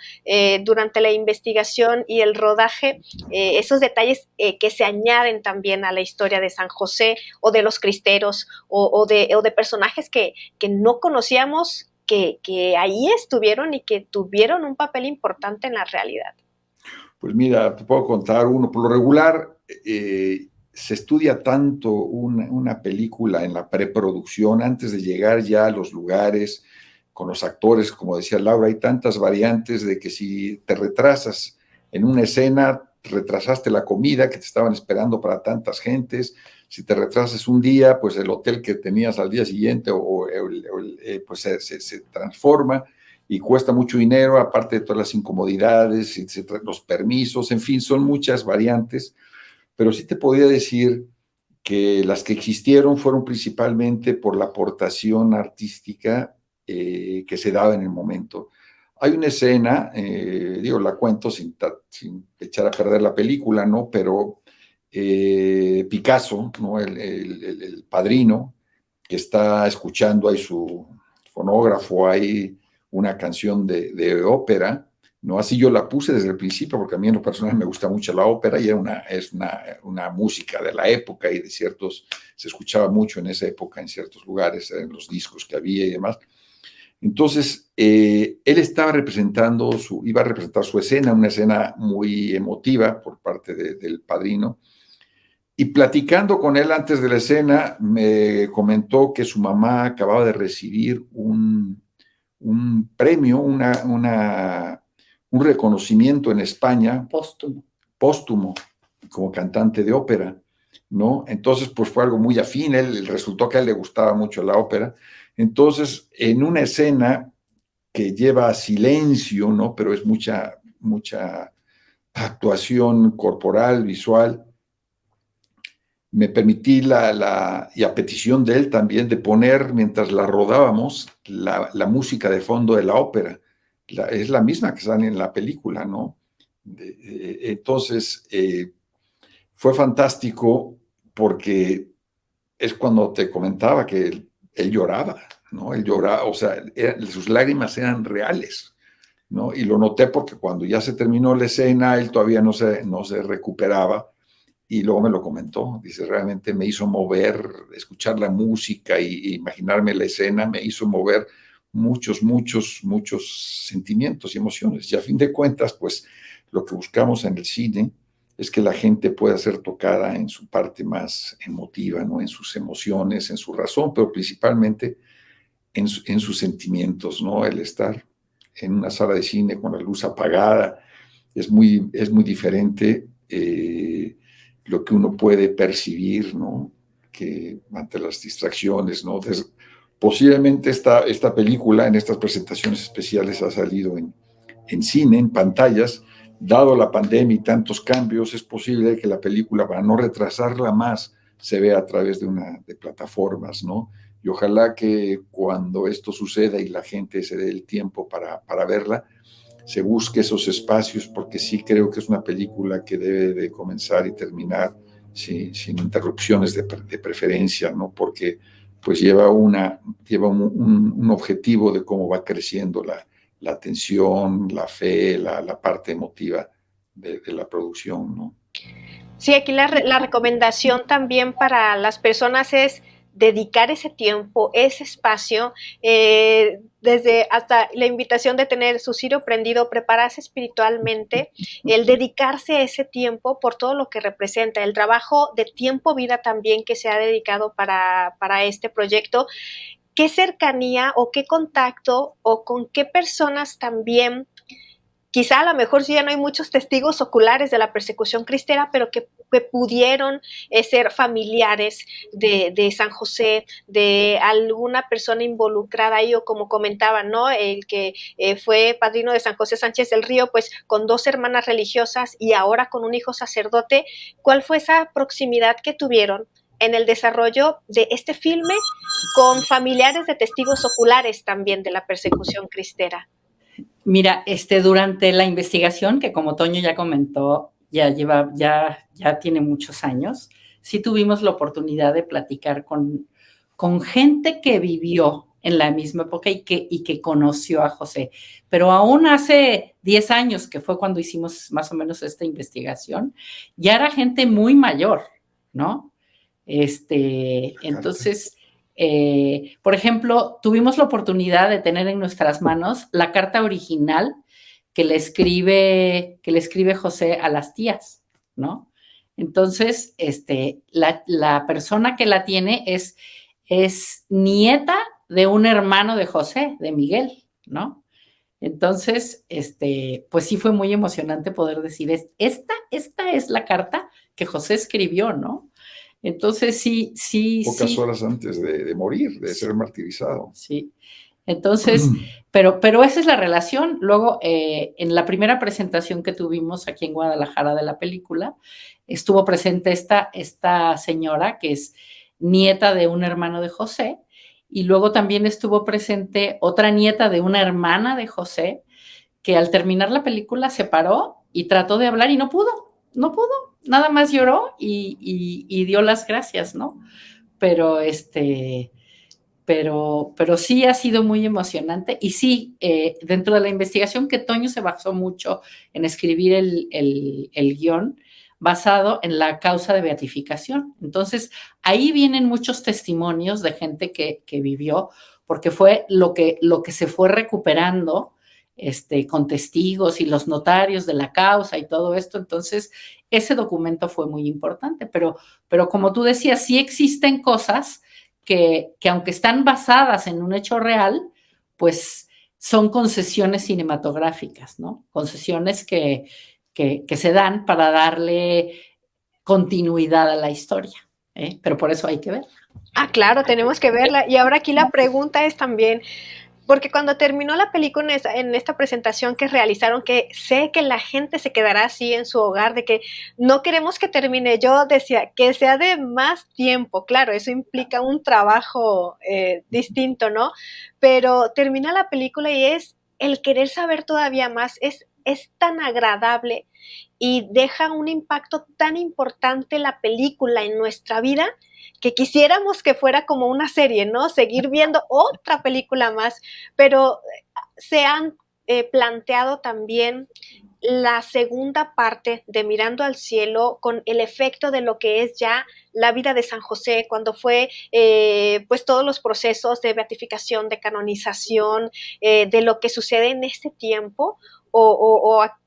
durante la investigación y el rodaje, esos detalles que se añaden también a la historia de San José, o de los cristeros, o de personajes que no conocíamos, que ahí estuvieron y que tuvieron un papel importante en la realidad. Pues mira, te puedo contar uno. Por lo regular, se estudia tanto una película en la preproducción, antes de llegar ya a los lugares, con los actores, como decía Laura, hay tantas variantes de que si te retrasas en una escena, retrasaste la comida que te estaban esperando para tantas gentes, si te retrasas un día, pues el hotel que tenías al día siguiente pues se transforma y cuesta mucho dinero, aparte de todas las incomodidades, los permisos, en fin, son muchas variantes, pero sí te podría decir que las que existieron fueron principalmente por la aportación artística que se daba en el momento. Hay una escena, la cuento sin echar a perder la película, ¿no? Pero Picasso, ¿no? El padrino, que está escuchando ahí su fonógrafo, hay una canción de ópera, ¿no? Así yo la puse desde el principio, porque a mí en lo personal me gusta mucho la ópera y es una música de la época y se escuchaba mucho en esa época en ciertos lugares, en los discos que había y demás. Entonces, él iba a representar su escena, una escena muy emotiva por parte del padrino, y platicando con él antes de la escena, me comentó que su mamá acababa de recibir un premio, un reconocimiento en España. Póstumo, como cantante de ópera, ¿no? Entonces, pues fue algo muy afín, resultó que a él le gustaba mucho la ópera. Entonces, en una escena que lleva silencio, ¿no? Pero es mucha actuación corporal, visual, me permití y a petición de él también, de poner, mientras la rodábamos, la música de fondo de la ópera. Es la misma que sale en la película, ¿no? Entonces, fue fantástico porque es cuando te comentaba que él lloraba, ¿no? Él lloraba, o sea, sus lágrimas eran reales, ¿no? Y lo noté porque cuando ya se terminó la escena, él todavía no se recuperaba. Y luego me lo comentó, dice, realmente me hizo mover, escuchar la música y imaginarme la escena, me hizo mover muchos sentimientos y emociones. Y a fin de cuentas, pues lo que buscamos en el cine es que la gente pueda ser tocada en su parte más emotiva, ¿no? En sus emociones, en su razón, pero principalmente en sus sentimientos, ¿no? El estar en una sala de cine con la luz apagada es muy diferente. Lo que uno puede percibir, ¿no? Que ante las distracciones, ¿no? Posiblemente esta película en estas presentaciones especiales ha salido en cine, en pantallas. Dado la pandemia y tantos cambios, es posible que la película, para no retrasarla más, se vea a través de plataformas, ¿no? Y ojalá que cuando esto suceda y la gente se dé el tiempo para verla, se busque esos espacios, porque sí creo que es una película que debe de comenzar y terminar sin interrupciones de preferencia, ¿no? Porque pues lleva un objetivo de cómo va creciendo la atención, la fe, la parte emotiva de la producción, ¿no? Sí, aquí la recomendación también para las personas es dedicar ese tiempo, ese espacio, desde hasta la invitación de tener su cirio prendido, prepararse espiritualmente, el dedicarse ese tiempo por todo lo que representa, el trabajo de tiempo-vida también que se ha dedicado para este proyecto. ¿Qué cercanía o qué contacto o con qué personas también? Quizá a lo mejor sí ya no hay muchos testigos oculares de la persecución cristera, pero que pudieron ser familiares de San José, de alguna persona involucrada ahí, o como comentaban, ¿no? El que fue padrino de San José Sánchez del Río, pues con 2 hermanas religiosas y ahora con un hijo sacerdote. ¿Cuál fue esa proximidad que tuvieron en el desarrollo de este filme con familiares de testigos oculares también de la persecución cristera? Mira, durante la investigación, que como Toño ya comentó, ya tiene muchos años, sí tuvimos la oportunidad de platicar con gente que vivió en la misma época y que conoció a José. Pero aún hace 10 años, que fue cuando hicimos más o menos esta investigación, ya era gente muy mayor, ¿no? Entonces... por ejemplo, tuvimos la oportunidad de tener en nuestras manos la carta original que le escribe José a las tías, ¿no? Entonces, la persona que la tiene es nieta de un hermano de José, de Miguel, ¿no? Entonces, pues sí fue muy emocionante poder decir, esta es la carta que José escribió, ¿no? Entonces, Pocas sí, horas antes de morir, de ser martirizado. sí. Entonces, pero esa es la relación. Luego, en la primera presentación que tuvimos aquí en Guadalajara de la película, estuvo presente esta señora que es nieta de un hermano de José, y luego también estuvo presente otra nieta de una hermana de José, que al terminar la película se paró y trató de hablar y no pudo, nada más lloró y dio las gracias, ¿no? Pero pero sí ha sido muy emocionante. Y sí, dentro de la investigación que Toño se basó mucho en escribir el guión, basado en la causa de beatificación. Entonces, ahí vienen muchos testimonios de gente que vivió, porque fue lo que se fue recuperando con testigos y los notarios de la causa y todo esto. Entonces, ese documento fue muy importante, pero como tú decías, sí existen cosas que aunque están basadas en un hecho real, pues son concesiones cinematográficas, ¿no? Concesiones que se dan para darle continuidad a la historia, ¿eh? Pero por eso hay que ver. Ah, claro, tenemos que verla. Y ahora aquí la pregunta es también, porque cuando terminó la película en esta presentación que realizaron, que sé que la gente se quedará así en su hogar, de que no queremos que termine, yo decía que sea de más tiempo, claro, eso implica un trabajo distinto, ¿no? Pero termina la película y es el querer saber todavía más, es tan agradable y deja un impacto tan importante la película en nuestra vida que quisiéramos que fuera como una serie, ¿no? Seguir viendo otra película más, pero se han planteado también la segunda parte de Mirando al Cielo con el efecto de lo que es ya la vida de San José, cuando fue pues todos los procesos de beatificación, de canonización, de lo que sucede en este tiempo,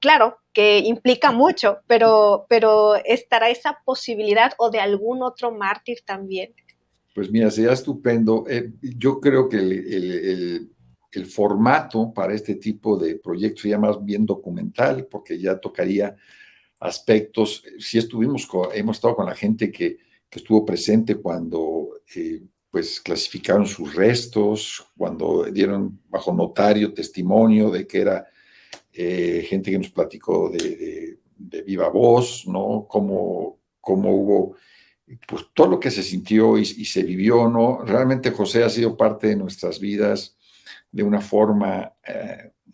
claro, que implica mucho, pero estará esa posibilidad o de algún otro mártir también. Pues mira, sería estupendo. Yo creo que el formato para este tipo de proyectos sería más bien documental, porque ya tocaría aspectos. Si hemos estado con la gente que estuvo presente cuando pues clasificaron sus restos, cuando dieron bajo notario testimonio de que era gente que nos platicó de viva voz, ¿no? Cómo hubo pues todo lo que se sintió y se vivió, ¿no? Realmente José ha sido parte de nuestras vidas de una forma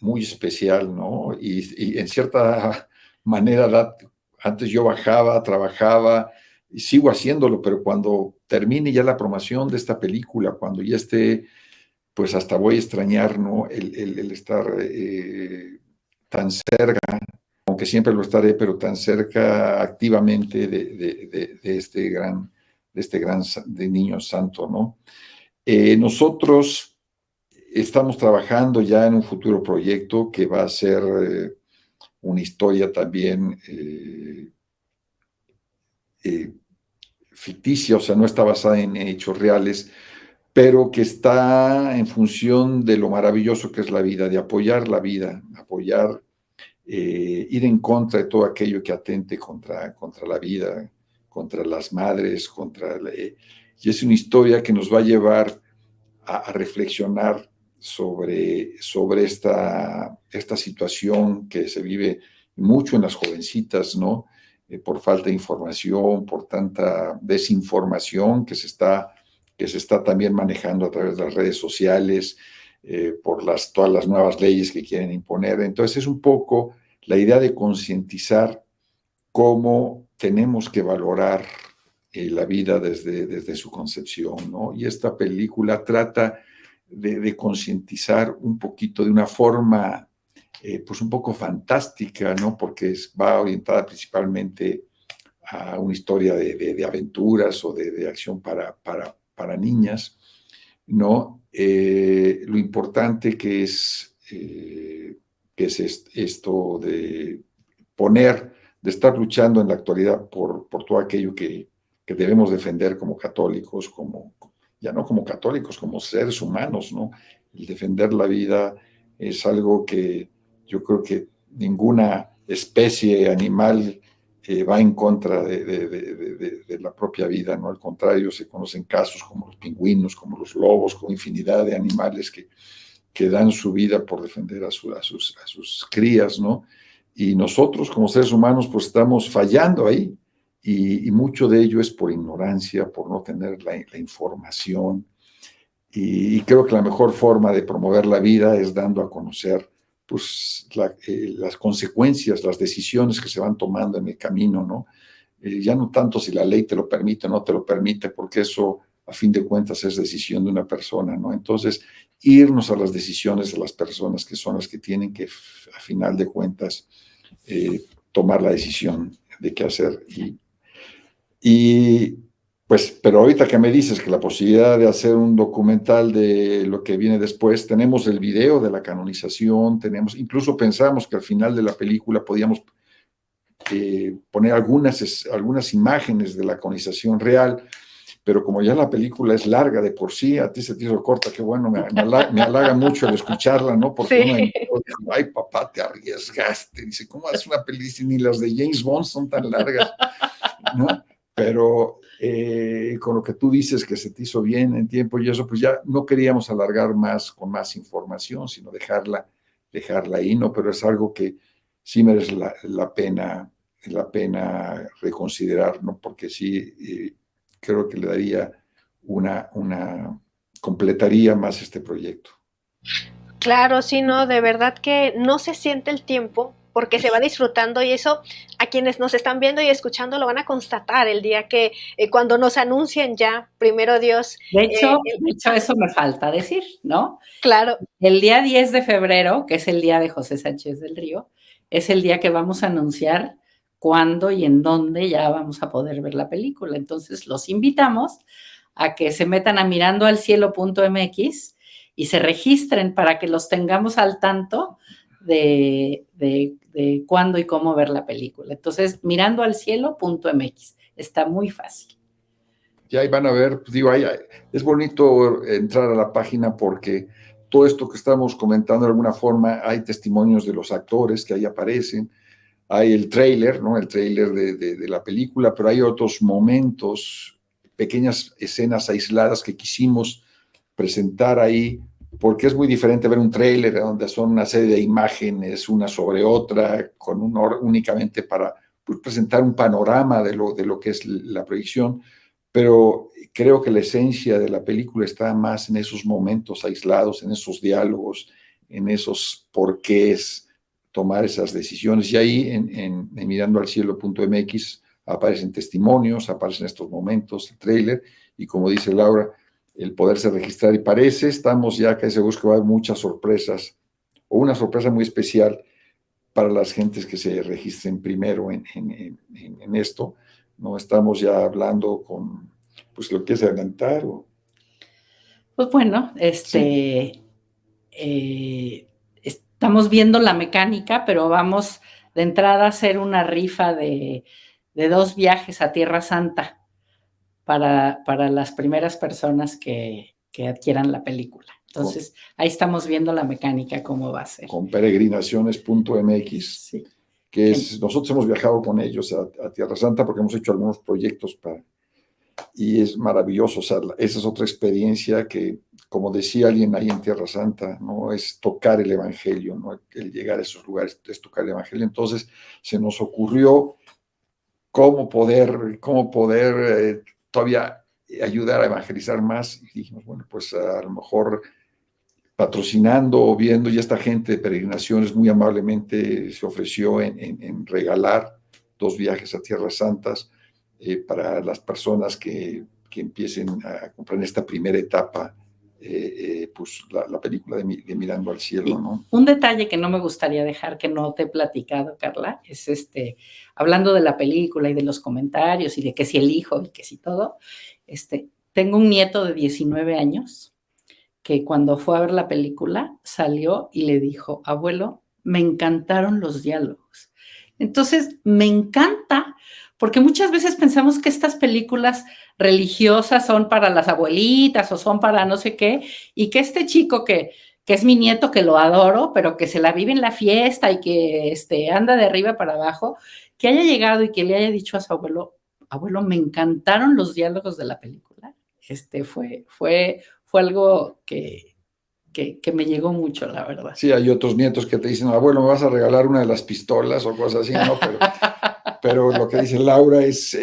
muy especial, ¿no? Y en cierta manera, antes yo bajaba, trabajaba, y sigo haciéndolo, pero cuando termine ya la promoción de esta película, cuando ya esté, pues hasta voy a extrañar, ¿no? El estar tan cerca, aunque siempre lo estaré, pero tan cerca activamente de este gran de niño santo, ¿no? Nosotros estamos trabajando ya en un futuro proyecto que va a ser una historia también ficticia, o sea, no está basada en hechos reales, pero que está en función de lo maravilloso que es la vida, de apoyar la vida, apoyar, ir en contra de todo aquello que atente contra la vida, contra las madres, y es una historia que nos va a llevar a reflexionar sobre esta situación que se vive mucho en las jovencitas, ¿no? Por falta de información, por tanta desinformación que se está también manejando a través de las redes sociales, por todas las nuevas leyes que quieren imponer. Entonces es un poco la idea de concientizar cómo tenemos que valorar la vida desde su concepción, ¿no? Y esta película trata de concientizar un poquito de una forma, pues un poco fantástica, ¿no? Porque va orientada principalmente a una historia de aventuras o de acción para niñas, ¿no? Lo importante que es esto de poner de estar luchando en la actualidad por todo aquello que debemos defender como católicos, ya no como católicos, como seres humanos, ¿no? El defender la vida es algo que yo creo que ninguna especie animal va en contra de la propia vida, ¿no? Al contrario, se conocen casos como los pingüinos, como los lobos, con infinidad de animales que dan su vida por defender a sus crías, ¿no? Y nosotros como seres humanos pues estamos fallando ahí, y mucho de ello es por ignorancia, por no tener la información, y creo que la mejor forma de promover la vida es dando a conocer pues, las consecuencias, las decisiones que se van tomando en el camino, ¿no? Ya no tanto si la ley te lo permite o no te lo permite, porque eso a fin de cuentas es decisión de una persona, ¿no? Entonces, irnos a las decisiones de las personas que son las que tienen que, a final de cuentas, tomar la decisión de qué hacer. Y pues, pero ahorita que me dices que la posibilidad de hacer un documental de lo que viene después, tenemos el video de la canonización, incluso pensamos que al final de la película podíamos poner algunas imágenes de la canonización real, pero como ya la película es larga de por sí, a ti se te hizo corta, qué bueno, me halaga mucho el escucharla, ¿no? Porque Sí. uno dijo, ay papá, te arriesgaste, dice, ¿cómo haces una película? Ni las de James Bond son tan largas, ¿no? Pero con lo que tú dices que se te hizo bien en tiempo y eso, pues ya no queríamos alargar más con más información, sino dejarla ahí, ¿no? Pero es algo que sí merece la pena reconsiderar, ¿no? Porque sí, creo que le daría completaría más este proyecto. Claro, sí, no, de verdad que no se siente el tiempo porque se va disfrutando, y eso a quienes nos están viendo y escuchando lo van a constatar el día que cuando nos anuncien ya, primero Dios. De hecho, eso me falta decir, ¿no? Claro. El día 10 de febrero, que es el día de José Sánchez del Río, es el día que vamos a anunciar cuándo y en dónde ya vamos a poder ver la película. Entonces, los invitamos a que se metan a mirandoalcielo.mx y se registren para que los tengamos al tanto de cuándo y cómo ver la película. Entonces, mirandoalcielo.mx. Está muy fácil. Y ahí van a ver, digo, es bonito entrar a la página porque todo esto que estamos comentando de alguna forma, hay testimonios de los actores que ahí aparecen, hay el tráiler, ¿no? El tráiler de la película, pero hay otros momentos, pequeñas escenas aisladas que quisimos presentar ahí, porque es muy diferente ver un tráiler donde son una serie de imágenes, una sobre otra, únicamente para pues, presentar un panorama de lo que es la proyección, pero creo que la esencia de la película está más en esos momentos aislados, en esos diálogos, en esos porqués, tomar esas decisiones. Y ahí en mirandoalcielo.mx aparecen testimonios, aparecen estos momentos, el tráiler, y como dice Laura, el poderse registrar. Y estamos ya casi seguros que va a haber muchas sorpresas, o una sorpresa muy especial para las gentes que se registren primero en esto. No estamos ya hablando con, pues, lo que es adelantar. Pues bueno, Sí. Estamos viendo la mecánica, pero vamos de entrada a hacer una rifa de 2 viajes a Tierra Santa para las primeras personas que adquieran la película. Entonces, ahí estamos viendo la mecánica, cómo va a ser. Con peregrinaciones.mx, sí. Nosotros hemos viajado con ellos a Tierra Santa porque hemos hecho algunos proyectos y es maravilloso. O sea, esa es otra experiencia que, como decía alguien ahí en Tierra Santa, no es tocar el evangelio, ¿no? El llegar a esos lugares es tocar el evangelio. Entonces se nos ocurrió cómo poder todavía ayudar a evangelizar más, y dijimos, bueno, pues a lo mejor patrocinando o viendo, y esta gente de peregrinaciones muy amablemente se ofreció en regalar 2 viajes a Tierras Santas para las personas que empiecen a comprar en esta primera etapa pues la película de Mirando al Cielo, ¿no? Un detalle que no me gustaría dejar, que no te he platicado, Carla, es hablando de la película y de los comentarios y de que si el hijo y que si todo, tengo un nieto de 19 años que cuando fue a ver la película salió y le dijo, abuelo, me encantaron los diálogos. Entonces, me encanta, porque muchas veces pensamos que estas películas religiosas son para las abuelitas o son para no sé qué, y que este chico que es mi nieto, que lo adoro, pero que se la vive en la fiesta y que anda de arriba para abajo, que haya llegado y que le haya dicho a su abuelo, abuelo, me encantaron los diálogos de la película. Fue algo que me llegó mucho, la verdad. Sí, hay otros nietos que te dicen, abuelo, ¿me vas a regalar una de las pistolas o cosas así? No, pero lo que dice Laura es,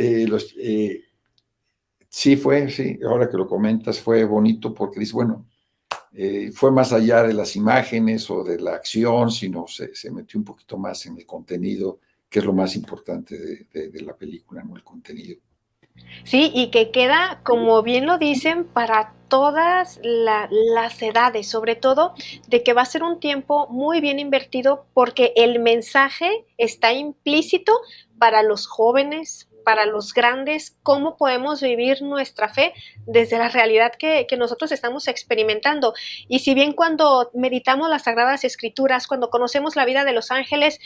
sí, ahora que lo comentas, fue bonito porque dice, bueno, fue más allá de las imágenes o de la acción, sino se metió un poquito más en el contenido, que es lo más importante de la película, ¿no? El contenido. Sí, y que queda, como bien lo dicen, para todas las edades, sobre todo de que va a ser un tiempo muy bien invertido porque el mensaje está implícito para los jóvenes, para los grandes, cómo podemos vivir nuestra fe desde la realidad que nosotros estamos experimentando. Y si bien cuando meditamos las Sagradas Escrituras, cuando conocemos la vida de los ángeles,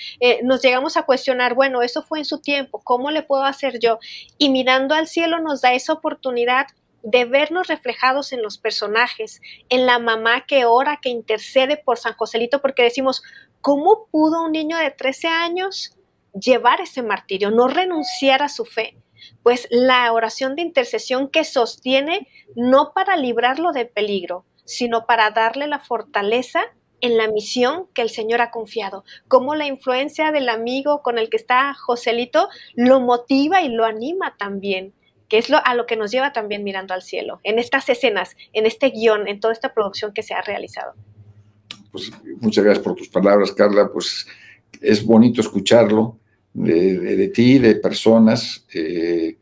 nos llegamos a cuestionar, bueno, eso fue en su tiempo, ¿cómo le puedo hacer yo? Y mirando al cielo nos da esa oportunidad de vernos reflejados en los personajes, en la mamá que ora, que intercede por San Joselito, porque decimos, ¿cómo pudo un niño de 13 años llevar ese martirio, no renunciar a su fe? Pues la oración de intercesión que sostiene no para librarlo de peligro, sino para darle la fortaleza en la misión que el Señor ha confiado. Cómo la influencia del amigo con el que está Joselito lo motiva y lo anima también, que es a lo que nos lleva también mirando al cielo, en estas escenas, en este guión, en toda esta producción que se ha realizado. Pues muchas gracias por tus palabras, Carla. Pues es bonito escucharlo de ti, de personas, que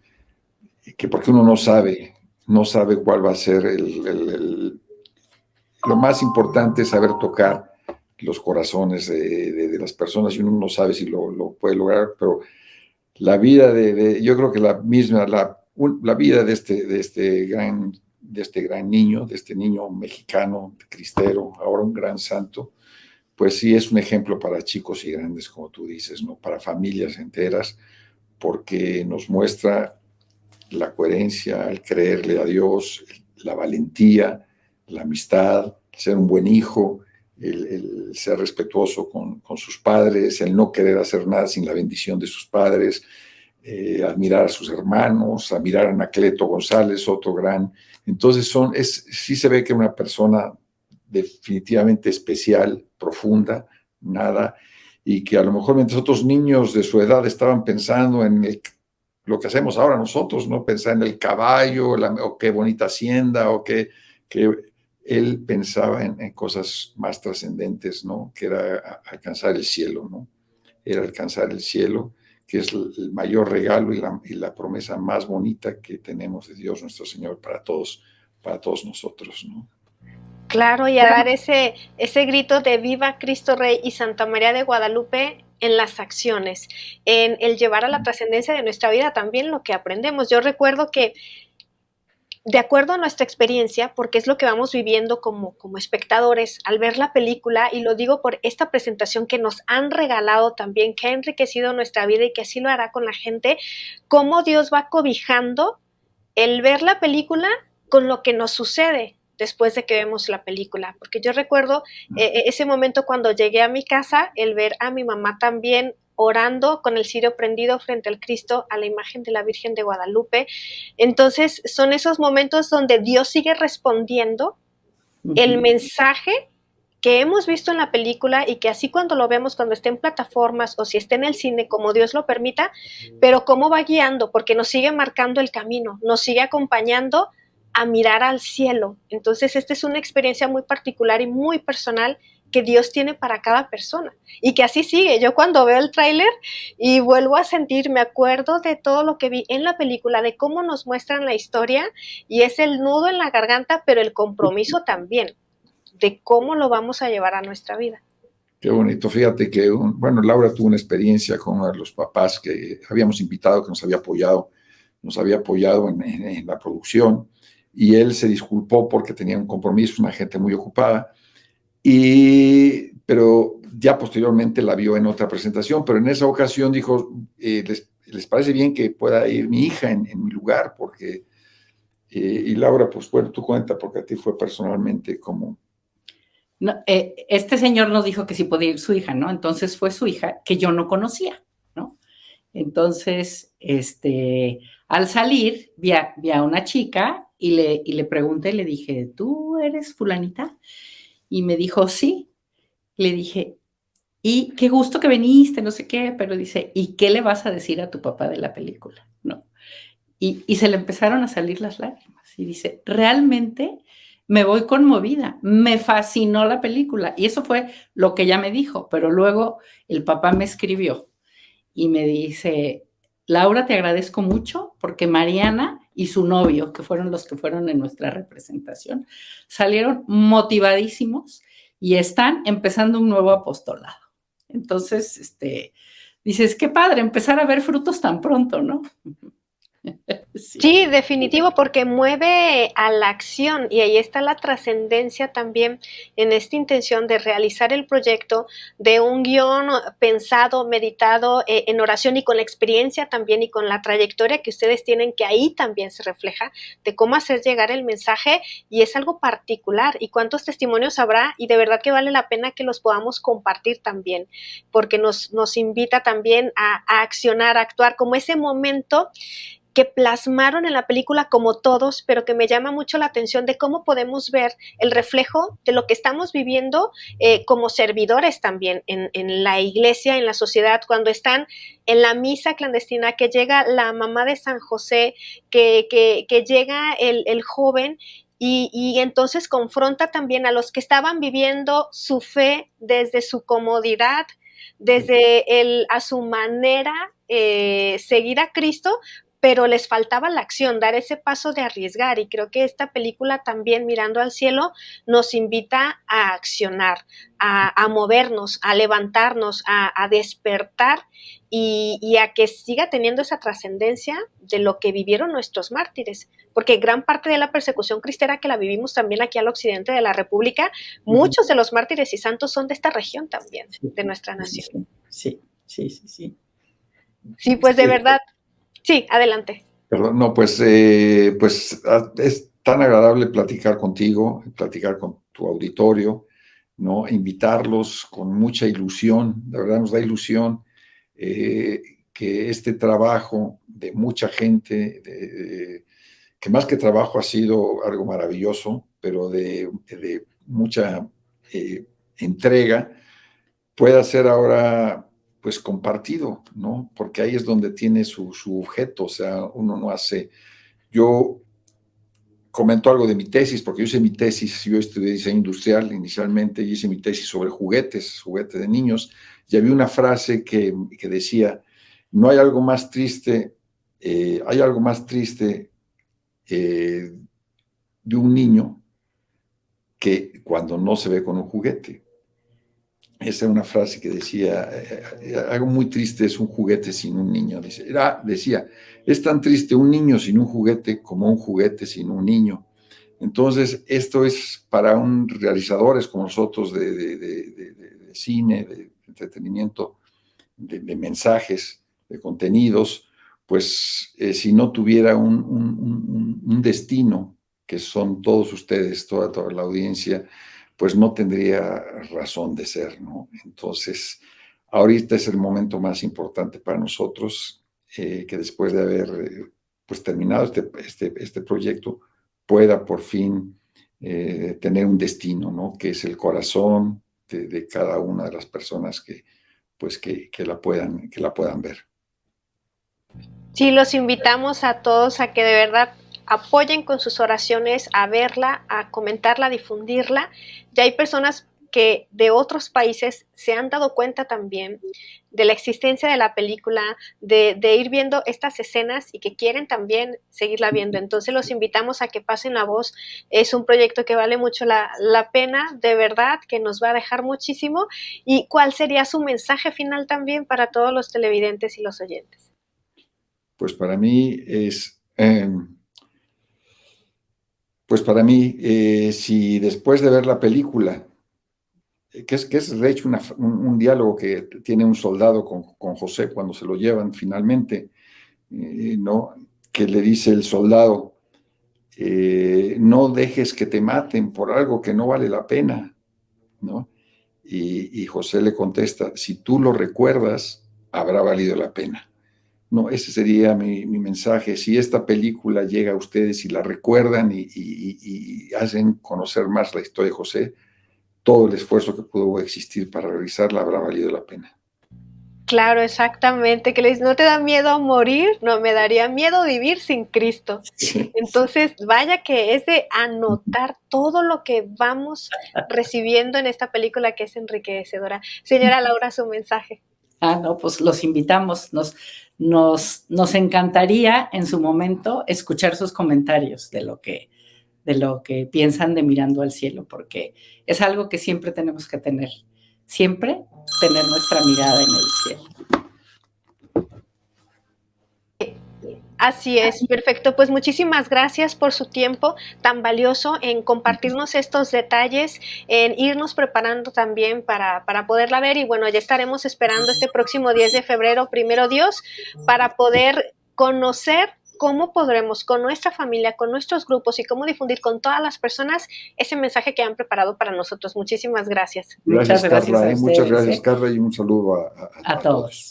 porque uno no sabe cuál va a ser lo más importante es saber tocar los corazones de las personas, y uno no sabe si lo puede lograr, pero la vida yo creo que la vida de este gran niño, de este niño mexicano, cristero, ahora un gran santo, pues sí es un ejemplo para chicos y grandes, como tú dices, ¿no? Para familias enteras, porque nos muestra la coherencia, el creerle a Dios, la valentía, la amistad, ser un buen hijo, el ser respetuoso con sus padres, el no querer hacer nada sin la bendición de sus padres, admirar a sus hermanos, admirar a Anacleto González, otro gran. Entonces sí se ve que una persona definitivamente especial, profunda, nada, y que a lo mejor mientras otros niños de su edad estaban pensando en lo que hacemos ahora nosotros, ¿no? Pensar en el caballo, o qué bonita hacienda, o que él pensaba en cosas más trascendentes, ¿no? Que era alcanzar el cielo, ¿no? Era alcanzar el cielo, que es el mayor regalo y la promesa más bonita que tenemos de Dios nuestro Señor para todos nosotros, ¿no? Claro, y a dar ese grito de viva Cristo Rey y Santa María de Guadalupe en las acciones, en el llevar a la trascendencia de nuestra vida también lo que aprendemos. Yo recuerdo que, de acuerdo a nuestra experiencia, porque es lo que vamos viviendo como espectadores al ver la película, y lo digo por esta presentación que nos han regalado también, que ha enriquecido nuestra vida y que así lo hará con la gente, cómo Dios va cobijando el ver la película con lo que nos sucede después de que vemos la película, porque yo recuerdo ese momento cuando llegué a mi casa, el ver a mi mamá también orando con el cirio prendido frente al Cristo, a la imagen de la Virgen de Guadalupe. Entonces son esos momentos donde Dios sigue respondiendo el mensaje que hemos visto en la película, y que así cuando lo vemos, cuando esté en plataformas o si esté en el cine, como Dios lo permita, pero cómo va guiando, porque nos sigue marcando el camino, nos sigue acompañando a mirar al cielo. Entonces esta es una experiencia muy particular y muy personal que Dios tiene para cada persona, y que así sigue. Yo cuando veo el tráiler y vuelvo a sentir, me acuerdo de todo lo que vi en la película, de cómo nos muestran la historia, y es el nudo en la garganta, pero el compromiso también de cómo lo vamos a llevar a nuestra vida. Qué bonito. Fíjate que, Laura tuvo una experiencia con uno de los papás que habíamos invitado, que nos había apoyado en la producción, y él se disculpó porque tenía un compromiso, una gente muy ocupada, pero ya posteriormente la vio en otra presentación, pero en esa ocasión dijo, les parece bien que pueda ir mi hija en mi lugar, porque, y Laura, pues bueno, tú cuenta, porque a ti fue personalmente como... No, este señor nos dijo que sí podía ir su hija, ¿no? Entonces fue su hija que yo no conocía, ¿no? Entonces, al salir, vi a una chica y le pregunté, le dije, ¿tú eres fulanita? Y me dijo, sí. Le dije, y qué gusto que viniste, no sé qué, pero dice, ¿y qué le vas a decir a tu papá de la película? ¿No? Y se le empezaron a salir las lágrimas. Y dice, realmente me voy conmovida, me fascinó la película. Y eso fue lo que ella me dijo, pero luego el papá me escribió y me dice, Laura, te agradezco mucho porque Mariana y su novio, que fueron los que fueron en nuestra representación, salieron motivadísimos y están empezando un nuevo apostolado. Entonces, dices, qué padre empezar a ver frutos tan pronto, ¿no? Sí. Sí, definitivo, porque mueve a la acción y ahí está la trascendencia también en esta intención de realizar el proyecto de un guión pensado, meditado en oración y con la experiencia también y con la trayectoria que ustedes tienen, que ahí también se refleja de cómo hacer llegar el mensaje y es algo particular y cuántos testimonios habrá y de verdad que vale la pena que los podamos compartir también, porque nos invita también a accionar, a actuar como ese momento que plasmaron en la película como todos, pero que me llama mucho la atención de cómo podemos ver el reflejo de lo que estamos viviendo como servidores también en la iglesia, en la sociedad, cuando están en la misa clandestina, que llega la mamá de San José, que llega el joven y entonces confronta también a los que estaban viviendo su fe desde su comodidad, desde a su manera seguir a Cristo, pero les faltaba la acción, dar ese paso de arriesgar y creo que esta película también, Mirando al Cielo, nos invita a accionar, a movernos, a levantarnos, a despertar y a que siga teniendo esa trascendencia de lo que vivieron nuestros mártires, porque gran parte de la persecución cristiana que la vivimos también aquí al occidente de la República, muchos de los mártires y santos son de esta región también, de nuestra nación. Sí, sí, sí, sí. Sí, pues de verdad. Sí, adelante. Perdón, no, pues es tan agradable platicar contigo, platicar con tu auditorio, ¿no? Invitarlos con mucha ilusión, de verdad nos da ilusión que este trabajo de mucha gente, que más que trabajo ha sido algo maravilloso, pero de mucha entrega, pueda ser ahora pues compartido, ¿no? Porque ahí es donde tiene su objeto, o sea, uno no hace... Yo comento algo de mi tesis, porque yo hice mi tesis, yo estudié diseño industrial inicialmente, y hice mi tesis sobre juguetes de niños, y había una frase que decía, no hay algo más triste, hay algo más triste de un niño que cuando no se ve con un juguete. Esa era una frase que decía, algo muy triste es un juguete sin un niño. Decía, es tan triste un niño sin un juguete como un juguete sin un niño. Entonces, esto es para un realizadores como nosotros de cine, de entretenimiento, de mensajes, de contenidos, pues si no tuviera un destino, que son todos ustedes, toda la audiencia, pues no tendría razón de ser, ¿no? Entonces, ahorita es el momento más importante para nosotros, que después de haber pues terminado este proyecto, pueda por fin tener un destino, ¿no? Que es el corazón de cada una de las personas pues que la puedan ver. Sí, los invitamos a todos a que de verdad apoyen con sus oraciones a verla, a comentarla, a difundirla. Ya hay personas que de otros países se han dado cuenta también de la existencia de la película, de ir viendo estas escenas y que quieren también seguirla viendo. Entonces los invitamos a que pasen la voz. Es un proyecto que vale mucho la pena, de verdad, que nos va a dejar muchísimo. ¿Y cuál sería su mensaje final también para todos los televidentes y los oyentes? Pues para mí si después de ver la película que es de hecho un diálogo que tiene un soldado con José cuando se lo llevan finalmente, ¿no? Que le dice el soldado, no dejes que te maten por algo que no vale la pena, ¿no? Y José le contesta, si tú lo recuerdas, habrá valido la pena. No, ese sería mi mensaje. Si esta película llega a ustedes y la recuerdan y hacen conocer más la historia de José, todo el esfuerzo que pudo existir para realizarla habrá valido la pena. Claro, exactamente, que le dice, ¿no te da miedo morir? No, me daría miedo vivir sin Cristo. Sí. Entonces, vaya que es de anotar todo lo que vamos recibiendo en esta película que es enriquecedora. Señora Laura, su mensaje. No, pues los invitamos. Nos encantaría en su momento escuchar sus comentarios de lo que piensan de Mirando al Cielo, porque es algo que siempre tenemos que tener. Siempre tener nuestra mirada en el cielo. Así es, perfecto. Pues muchísimas gracias por su tiempo tan valioso en compartirnos estos detalles, en irnos preparando también para poderla ver. Y bueno, ya estaremos esperando este próximo 10 de febrero, primero Dios, para poder conocer cómo podremos con nuestra familia, con nuestros grupos y cómo difundir con todas las personas ese mensaje que han preparado para nosotros. Muchísimas gracias. Muchas gracias Carla, a ustedes. muchas gracias, Carla, y un saludo a todos.